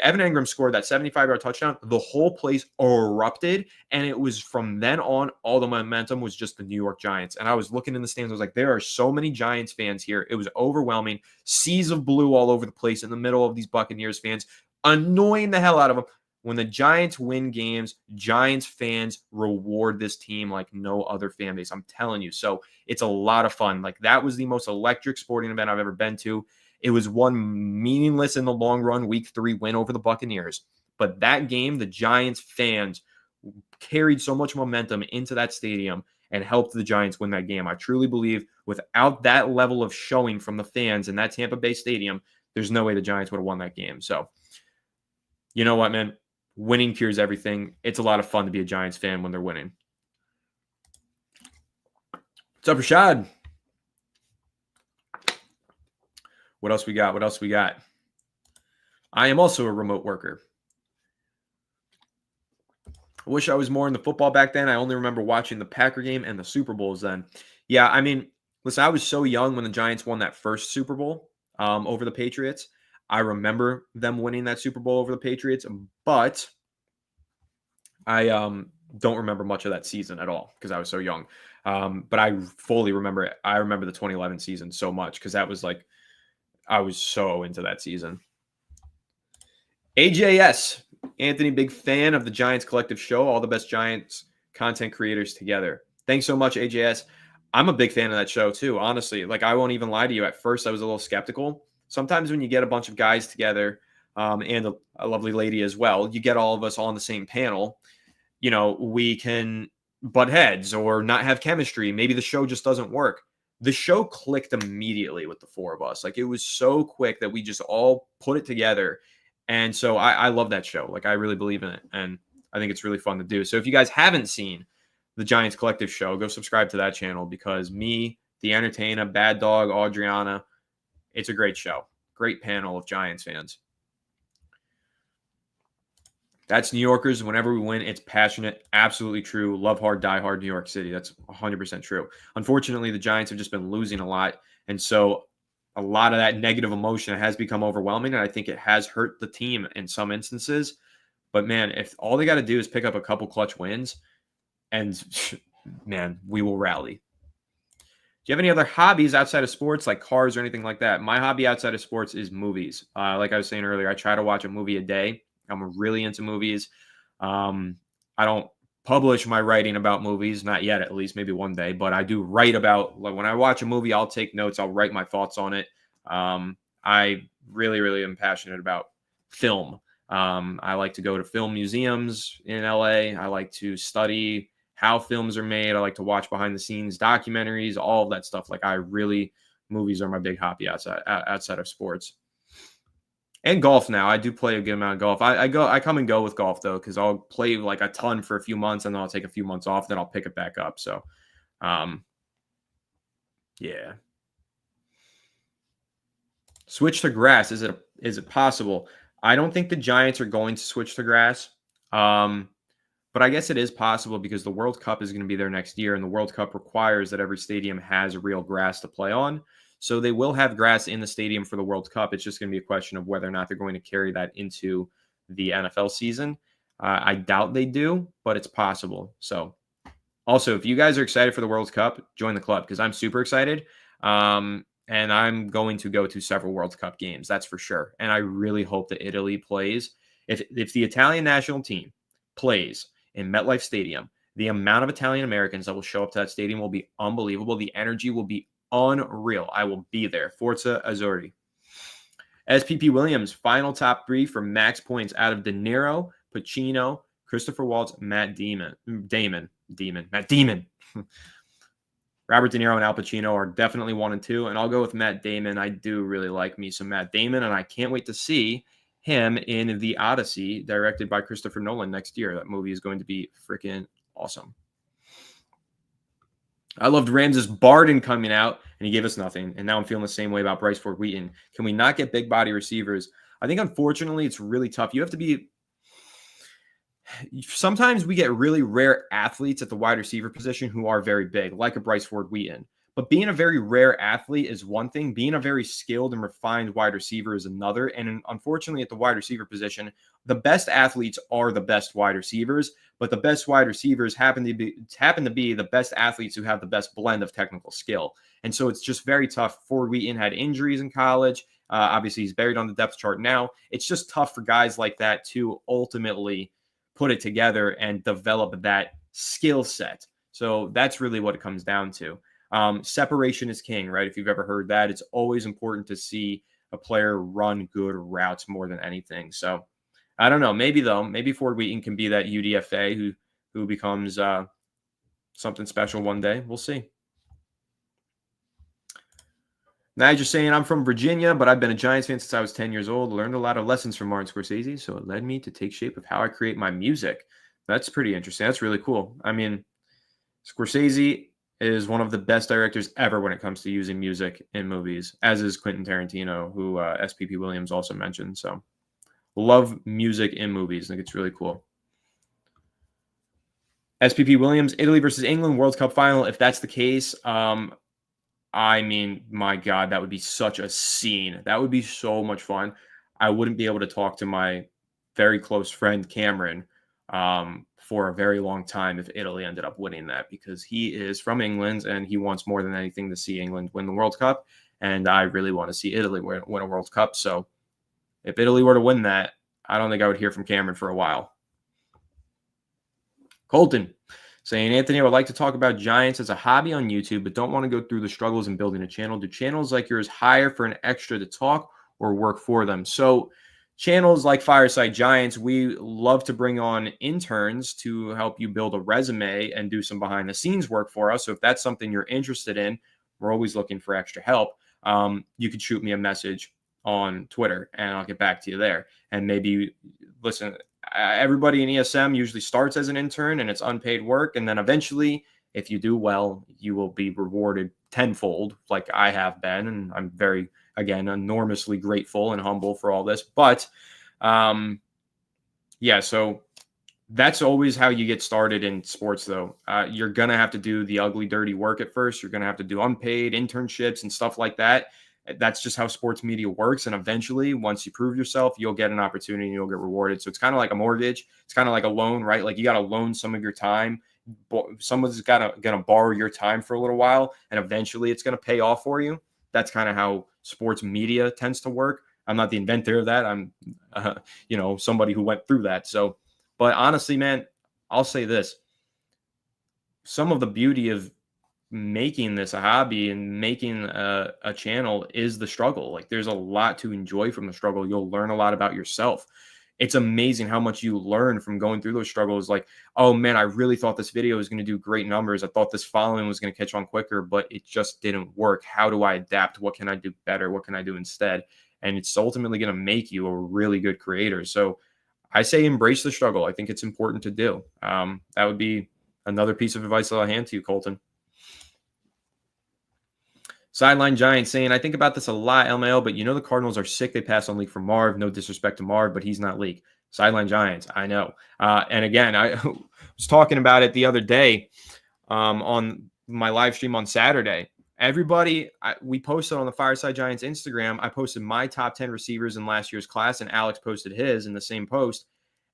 Evan Engram scored that 75-yard touchdown. The whole place erupted, and it was from then on, all the momentum was just the New York Giants. And I was looking in the stands. I was like, there are so many Giants fans here. It was overwhelming. Seas of blue all over the place in the middle of these Buccaneers fans, annoying the hell out of them. When the Giants win games, Giants fans reward this team like no other fan base. I'm telling you. So it's a lot of fun. Like, that was the most electric sporting event I've ever been to. It was one meaningless in the long run week 3 win over the Buccaneers. But that game, the Giants fans carried so much momentum into that stadium and helped the Giants win that game. I truly believe without that level of showing from the fans in that Tampa Bay stadium, there's no way the Giants would have won that game. So, you know what, man? Winning cures everything. It's a lot of fun to be a Giants fan when they're winning. What's up, Rashad? What else we got? I am also a remote worker. I wish I was more in the football back then. I only remember watching the Packer game and the Super Bowls then. Yeah, I mean, listen, I was so young when the Giants won that first Super Bowl over the Patriots. I remember them winning that Super Bowl over the Patriots, but I don't remember much of that season at all because I was so young. But I fully remember it. I remember the 2011 season so much because that was like, I was so into that season. AJS, Anthony, big fan of the Giants Collective Show. All the best Giants content creators together. Thanks so much, AJS. I'm a big fan of that show too, honestly. Like, I won't even lie to you. At first, I was a little skeptical. Sometimes when you get a bunch of guys together and a lovely lady as well, you get all of us on the same panel, we can butt heads or not have chemistry. Maybe the show just doesn't work. The show clicked immediately with the four of us. Like, it was so quick that we just all put it together. And so I love that show. Like, I really believe in it. And I think it's really fun to do. So if you guys haven't seen the Giants Collective Show, go subscribe to that channel because me, the Entertainer, Bad Dog, Adriana, it's a great show. Great panel of Giants fans. That's New Yorkers. Whenever we win, it's passionate. Absolutely true. Love hard, die hard, New York City. That's 100% true. Unfortunately, the Giants have just been losing a lot. And so a lot of that negative emotion has become overwhelming. And I think it has hurt the team in some instances. But, man, if all they got to do is pick up a couple clutch wins, and, man, we will rally. Do you have any other hobbies outside of sports, like cars or anything like that? My hobby outside of sports is movies. Like I was saying earlier, I try to watch a movie a day. I'm really into movies. I don't publish my writing about movies, not yet, at least, maybe one day. But I do write about, like, when I watch a movie, I'll take notes. I'll write my thoughts on it. I really, really am passionate about film. I like to go to film museums in LA. I like to study how films are made. I like to watch behind the scenes documentaries, all of that stuff. Like, movies are my big hobby outside of sports. And golf now. I do play a good amount of golf. I come and go with golf though, because I'll play like a ton for a few months and then I'll take a few months off, then I'll pick it back up. So yeah. Switch to grass. Is it possible? I don't think the Giants are going to switch to grass. But I guess it is possible because the World Cup is going to be there next year, and the World Cup requires that every stadium has real grass to play on. So they will have grass in the stadium for the World Cup. It's just going to be a question of whether or not they're going to carry that into the NFL season. I doubt they do, but it's possible. So also, if you guys are excited for the World Cup, join the club because I'm super excited. And I'm going to go to several World Cup games, that's for sure. And I really hope that Italy plays. If the Italian national team plays in MetLife Stadium, the amount of Italian Americans that will show up to that stadium will be unbelievable. The energy will be unreal. I will be there. Forza Azzurri. SPP Williams, final top 3 for max points out of De Niro, Pacino, Christopher Waltz, Matt Damon. Robert De Niro and Al Pacino are definitely 1 and 2, and I'll go with Matt Damon. I do really like me some Matt Damon, and I can't wait to see him in The Odyssey, directed by Christopher Nolan next year. That movie is going to be freaking awesome. I loved Ramses Barden coming out, and he gave us nothing, and now I'm feeling the same way about Bryce Ford Wheaton. Can we not get big body receivers? I think, unfortunately, it's really tough. You have to be... Sometimes we get really rare athletes at the wide receiver position who are very big, like a Bryce Ford Wheaton. But being a very rare athlete is one thing. Being a very skilled and refined wide receiver is another. And unfortunately, at the wide receiver position, the best athletes are the best wide receivers, but the best wide receivers happen to be the best athletes who have the best blend of technical skill. And so it's just very tough. Ford Wheaton had injuries in college. Obviously, he's buried on the depth chart now. It's just tough for guys like that to ultimately put it together and develop that skill set. So that's really what it comes down to. Separation is king, right? If you've ever heard that, it's always important to see a player run good routes more than anything. So I don't know. Maybe Ford Wheaton can be that UDFA who becomes something special one day. We'll see. Now just saying, I'm from Virginia, but I've been a Giants fan since I was 10 years old. Learned a lot of lessons from Martin Scorsese, so it led me to take shape of how I create my music. That's pretty interesting. That's really cool. I mean, Scorsese is one of the best directors ever when it comes to using music in movies, as is Quentin Tarantino, who SPP Williams also mentioned. So love music in movies. I think it's really cool. SPP Williams, Italy versus England, World Cup final. If that's the case, I mean, my God, that would be such a scene. That would be so much fun. I wouldn't be able to talk to my very close friend Cameron for a very long time if Italy ended up winning that, because he is from England and he wants more than anything to see England win the World Cup. And I really want to see Italy win a World Cup. So if Italy were to win that, I don't think I would hear from Cameron for a while. Colton saying, Anthony, I would like to talk about Giants as a hobby on YouTube, but don't want to go through the struggles in building a channel. Do channels like yours hire for an extra to talk or work for them? So channels like Fireside Giants, we love to bring on interns to help you build a resume and do some behind the scenes work for us. So if that's something you're interested in, we're always looking for extra help. You could shoot me a message on Twitter and I'll get back to you there. And maybe, listen, everybody in ESM usually starts as an intern and it's unpaid work. And then eventually, if you do well, you will be rewarded tenfold like I have been. And I'm very, again, enormously grateful and humble for all this. But yeah, so that's always how you get started in sports, though. You're going to have to do the ugly, dirty work at first. You're going to have to do unpaid internships and stuff like that. That's just how sports media works. And eventually, once you prove yourself, you'll get an opportunity and you'll get rewarded. So it's kind of like a mortgage. It's kind of like a loan, right? Like you got to loan some of your time. Someone's going to borrow your time for a little while, and eventually it's going to pay off for you. That's kind of how sports media tends to work. I'm not the inventor of that. I'm, somebody who went through that. So, but honestly, man, I'll say this. Some of the beauty of making this a hobby and making a channel is the struggle. Like there's a lot to enjoy from the struggle. You'll learn a lot about yourself. It's amazing how much you learn from going through those struggles. Like, oh man, I really thought this video was going to do great numbers. I thought this following was going to catch on quicker, but it just didn't work. How do I adapt? What can I do better? What can I do instead? And it's ultimately going to make you a really good creator. So I say embrace the struggle. I think it's important to do. That would be another piece of advice that I'll hand to you, Colton. Sideline Giants saying, I think about this a lot, LML, but you know the Cardinals are sick. They passed on Leak for Marv. No disrespect to Marv, but he's not Leak. Sideline Giants, I know. And again, I was talking about it the other day on my live stream on Saturday. Everybody, we posted on the Fireside Giants Instagram. I posted my top 10 receivers in last year's class, and Alex posted his in the same post.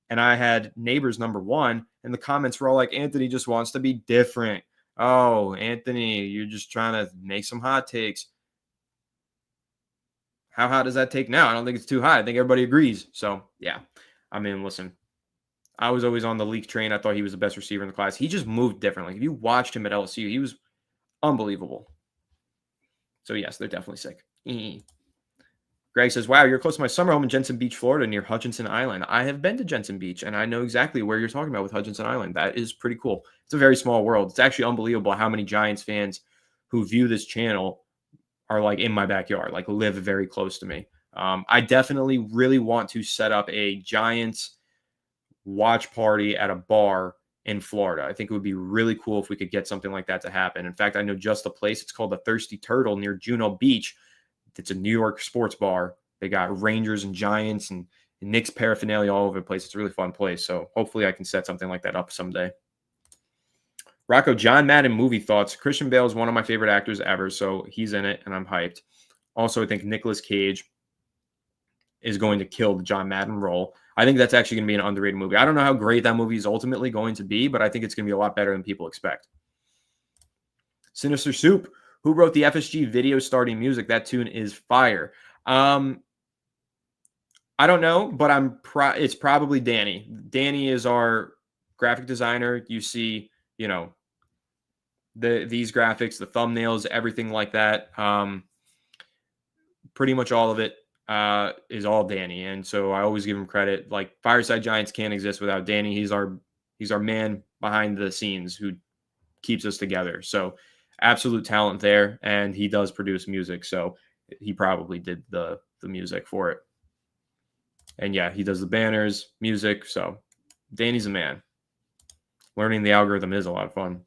And I had Neighbors number 1, and the comments were all like, Anthony just wants to be different. Oh, Anthony, you're just trying to make some hot takes. How hot does that take now? I don't think it's too hot. I think everybody agrees. So, yeah. I mean, listen, I was always on the Leak train. I thought he was the best receiver in the class. He just moved differently. If you watched him at LSU, he was unbelievable. So, yes, they're definitely sick. Greg says, wow, you're close to my summer home in Jensen Beach, Florida, near Hutchinson Island. I have been to Jensen Beach, and I know exactly where you're talking about with Hutchinson Island. That is pretty cool. It's a very small world. It's actually unbelievable how many Giants fans who view this channel are like in my backyard, like live very close to me. I definitely really want to set up a Giants watch party at a bar in Florida. I think it would be really cool if we could get something like that to happen. In fact, I know just the place. It's called the Thirsty Turtle near Juno Beach. It's a New York sports bar. They got Rangers and Giants and Knicks paraphernalia all over the place. It's a really fun place. So hopefully I can set something like that up someday. Rocco, John Madden movie thoughts. Christian Bale is one of my favorite actors ever, so he's in it, and I'm hyped. Also, I think Nicolas Cage is going to kill the John Madden role. I think that's actually going to be an underrated movie. I don't know how great that movie is ultimately going to be, but I think it's going to be a lot better than people expect. Sinister Soup. Who wrote the FSG video starting music? That tune is fire. I don't know, but it's probably Danny. Danny is our graphic designer. You see, these graphics, the thumbnails, everything like that. Pretty much all of it is all Danny, and so I always give him credit. Like Fireside Giants can't exist without Danny. He's our man behind the scenes who keeps us together. So absolute talent there, and he does produce music, so he probably did the music for it. And yeah, he does the banners, music, so Danny's a man. Learning the algorithm is a lot of fun.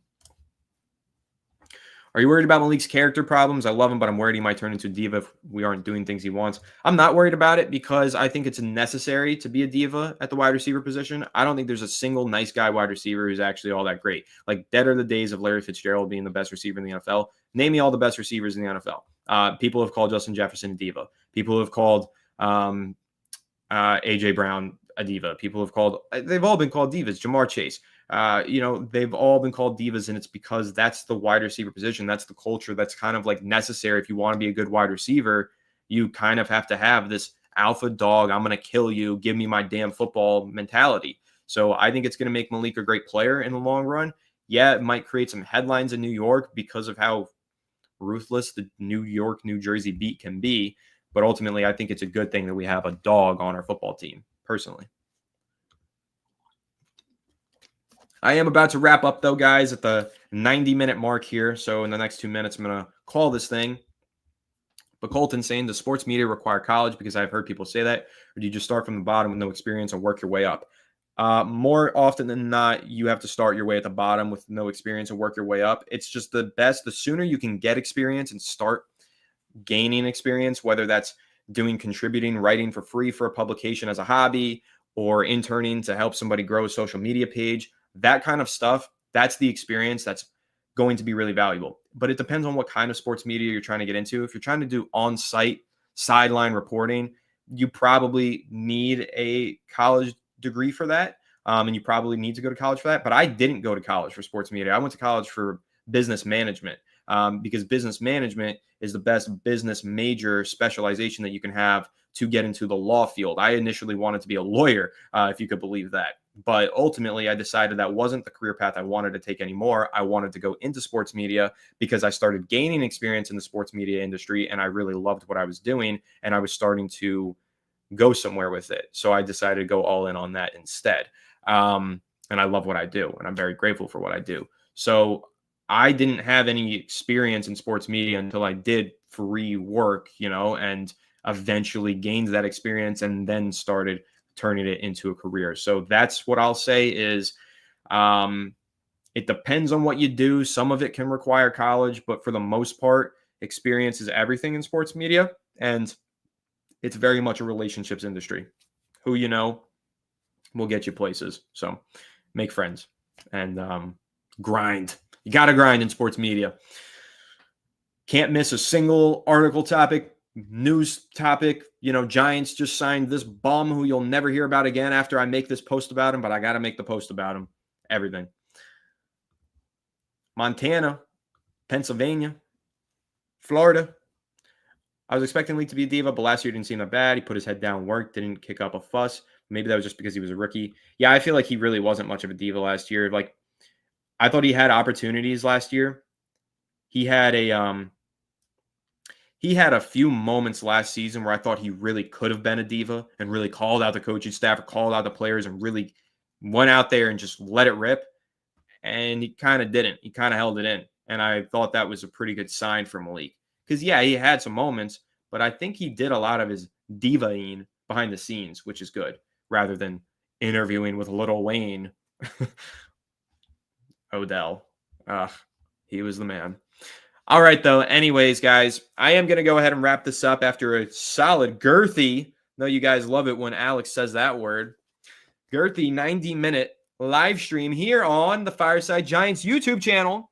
Are you worried about Malik's character problems? I love him, but I'm worried he might turn into a diva if we aren't doing things he wants. I'm not worried about it because I think it's necessary to be a diva at the wide receiver position. I don't think there's a single nice guy wide receiver who's actually all that great. Like, dead are the days of Larry Fitzgerald being the best receiver in the NFL. Name me all the best receivers in the NFL. People have called Justin Jefferson a diva. People have called A.J. Brown a diva. They've all been called divas. Jamar Chase. They've all been called divas, and it's because that's the wide receiver position. That's the culture that's kind of like necessary. If you want to be a good wide receiver, you kind of have to have this alpha dog, I'm going to kill you, give me my damn football mentality. So I think it's going to make Malik a great player in the long run. Yeah, it might create some headlines in New York because of how ruthless the New York, New Jersey beat can be. But ultimately, I think it's a good thing that we have a dog on our football team, personally. I am about to wrap up, though, guys, at the 90-minute mark here. So in the next 2 minutes, I'm going to call this thing. But Colton saying, does sports media require college? Because I've heard people say that. Or do you just start from the bottom with no experience and work your way up? More often than not, you have to start your way at the bottom with no experience and work your way up. It's just the best. The sooner you can get experience and start gaining experience, whether that's contributing, writing for free for a publication as a hobby, or interning to help somebody grow a social media page, that kind of stuff, that's the experience that's going to be really valuable. But it depends on what kind of sports media you're trying to get into. If you're trying to do on-site sideline reporting, you probably need a college degree for that. And you probably need to go to college for that. But I didn't go to college for sports media. I went to college for business management because business management is the best business major specialization that you can have to get into the law field. I initially wanted to be a lawyer, if you could believe that. But ultimately, I decided that wasn't the career path I wanted to take anymore. I wanted to go into sports media because I started gaining experience in the sports media industry, and I really loved what I was doing, and I was starting to go somewhere with it. So I decided to go all in on that instead. And I love what I do, and I'm very grateful for what I do. So I didn't have any experience in sports media until I did free work, and eventually gained that experience and then started turning it into a career. So that's what I'll say is it depends on what you do. Some of it can require college, but for the most part, experience is everything in sports media, and it's very much a relationships industry. Who you know will get you places. So make friends and grind. You got to grind in sports media. Can't miss a single article topic, news topic. Giants just signed this bum who you'll never hear about again after I make this post about him, but I got to make the post about him. Everything. Montana, Pennsylvania, Florida. I was expecting Leak to be a diva, but last year didn't seem that bad. He put his head down, worked, didn't kick up a fuss. Maybe that was just because he was a rookie. Yeah, I feel like he really wasn't much of a diva last year. Like, I thought he had opportunities last year. He had a few moments last season where I thought he really could have been a diva and really called out the coaching staff or called out the players and really went out there and just let it rip. And he kind of didn't. He kind of held it in. And I thought that was a pretty good sign for Malik. Because, yeah, he had some moments, but I think he did a lot of his diva-ing behind the scenes, which is good, rather than interviewing with Lil Wayne. Odell. He was the man. All right, though. Anyways, guys, I am going to go ahead and wrap this up after a solid, girthy, no, you guys love it when Alex says that word, girthy 90-minute live stream here on the Fireside Giants YouTube channel.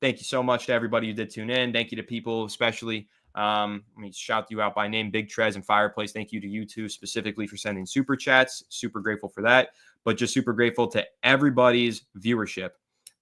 Thank you so much to everybody who did tune in. Thank you to people, especially, let me shout you out by name, Big Trez and Fireplace. Thank you to you two specifically for sending super chats. Super grateful for that, but just super grateful to everybody's viewership.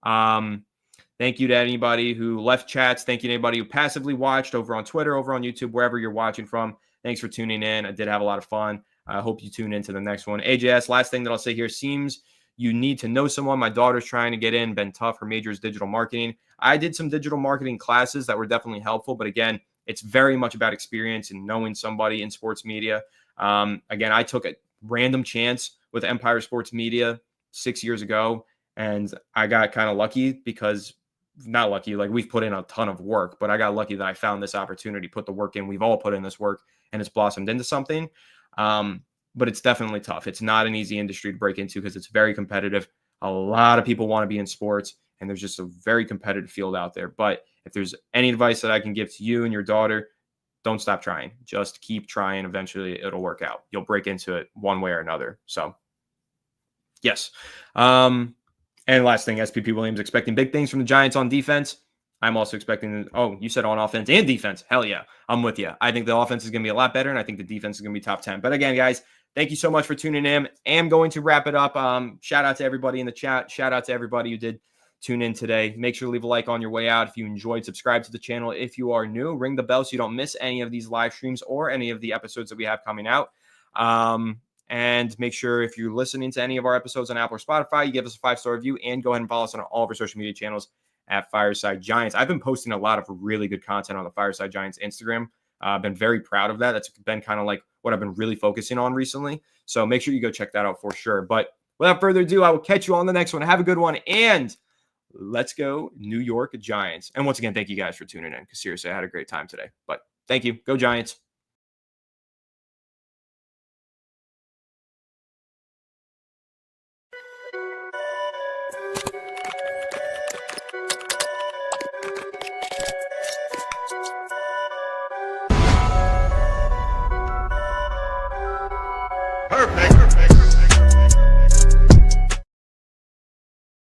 Thank you to anybody who left chats. Thank you to anybody who passively watched over on Twitter, over on YouTube, wherever you're watching from. Thanks for tuning in. I did have a lot of fun. I hope you tune into the next one. AJS, last thing that I'll say here, seems you need to know someone. My daughter's trying to get in, been tough. Her major is digital marketing. I did some digital marketing classes that were definitely helpful, but again, it's very much about experience and knowing somebody in sports media. Again, I took a random chance with Empire Sports Media 6 years ago, and I got kind of lucky because not lucky, like we've put in a ton of work, but I got lucky that I found this opportunity, put the work in. We've all put in this work and it's blossomed into something. But it's definitely tough. It's not an easy industry to break into because it's very competitive. A lot of people want to be in sports and there's just a very competitive field out there. But if there's any advice that I can give to you and your daughter, don't stop trying. Just keep trying. Eventually it'll work out. You'll break into it one way or another. So yes. And last thing, SPP Williams expecting big things from the Giants on defense. I'm also expecting, you said on offense and defense. Hell yeah, I'm with you. I think the offense is going to be a lot better, and I think the defense is going to be top 10. But again, guys, thank you so much for tuning in. I'm going to wrap it up. Shout out to everybody in the chat. Shout out to everybody who did tune in today. Make sure to leave a like on your way out. If you enjoyed, subscribe to the channel. If you are new, ring the bell so you don't miss any of these live streams or any of the episodes that we have coming out. And make sure if you're listening to any of our episodes on Apple or Spotify, you give us a 5-star review and go ahead and follow us on all of our social media channels at Fireside Giants. I've been posting a lot of really good content on the Fireside Giants Instagram. I've been very proud of that. That's been kind of like what I've been really focusing on recently. So make sure you go check that out for sure. But without further ado, I will catch you on the next one. Have a good one. And let's go New York Giants. And once again, thank you guys for tuning in because seriously, I had a great time today. But thank you. Go Giants. Perfect.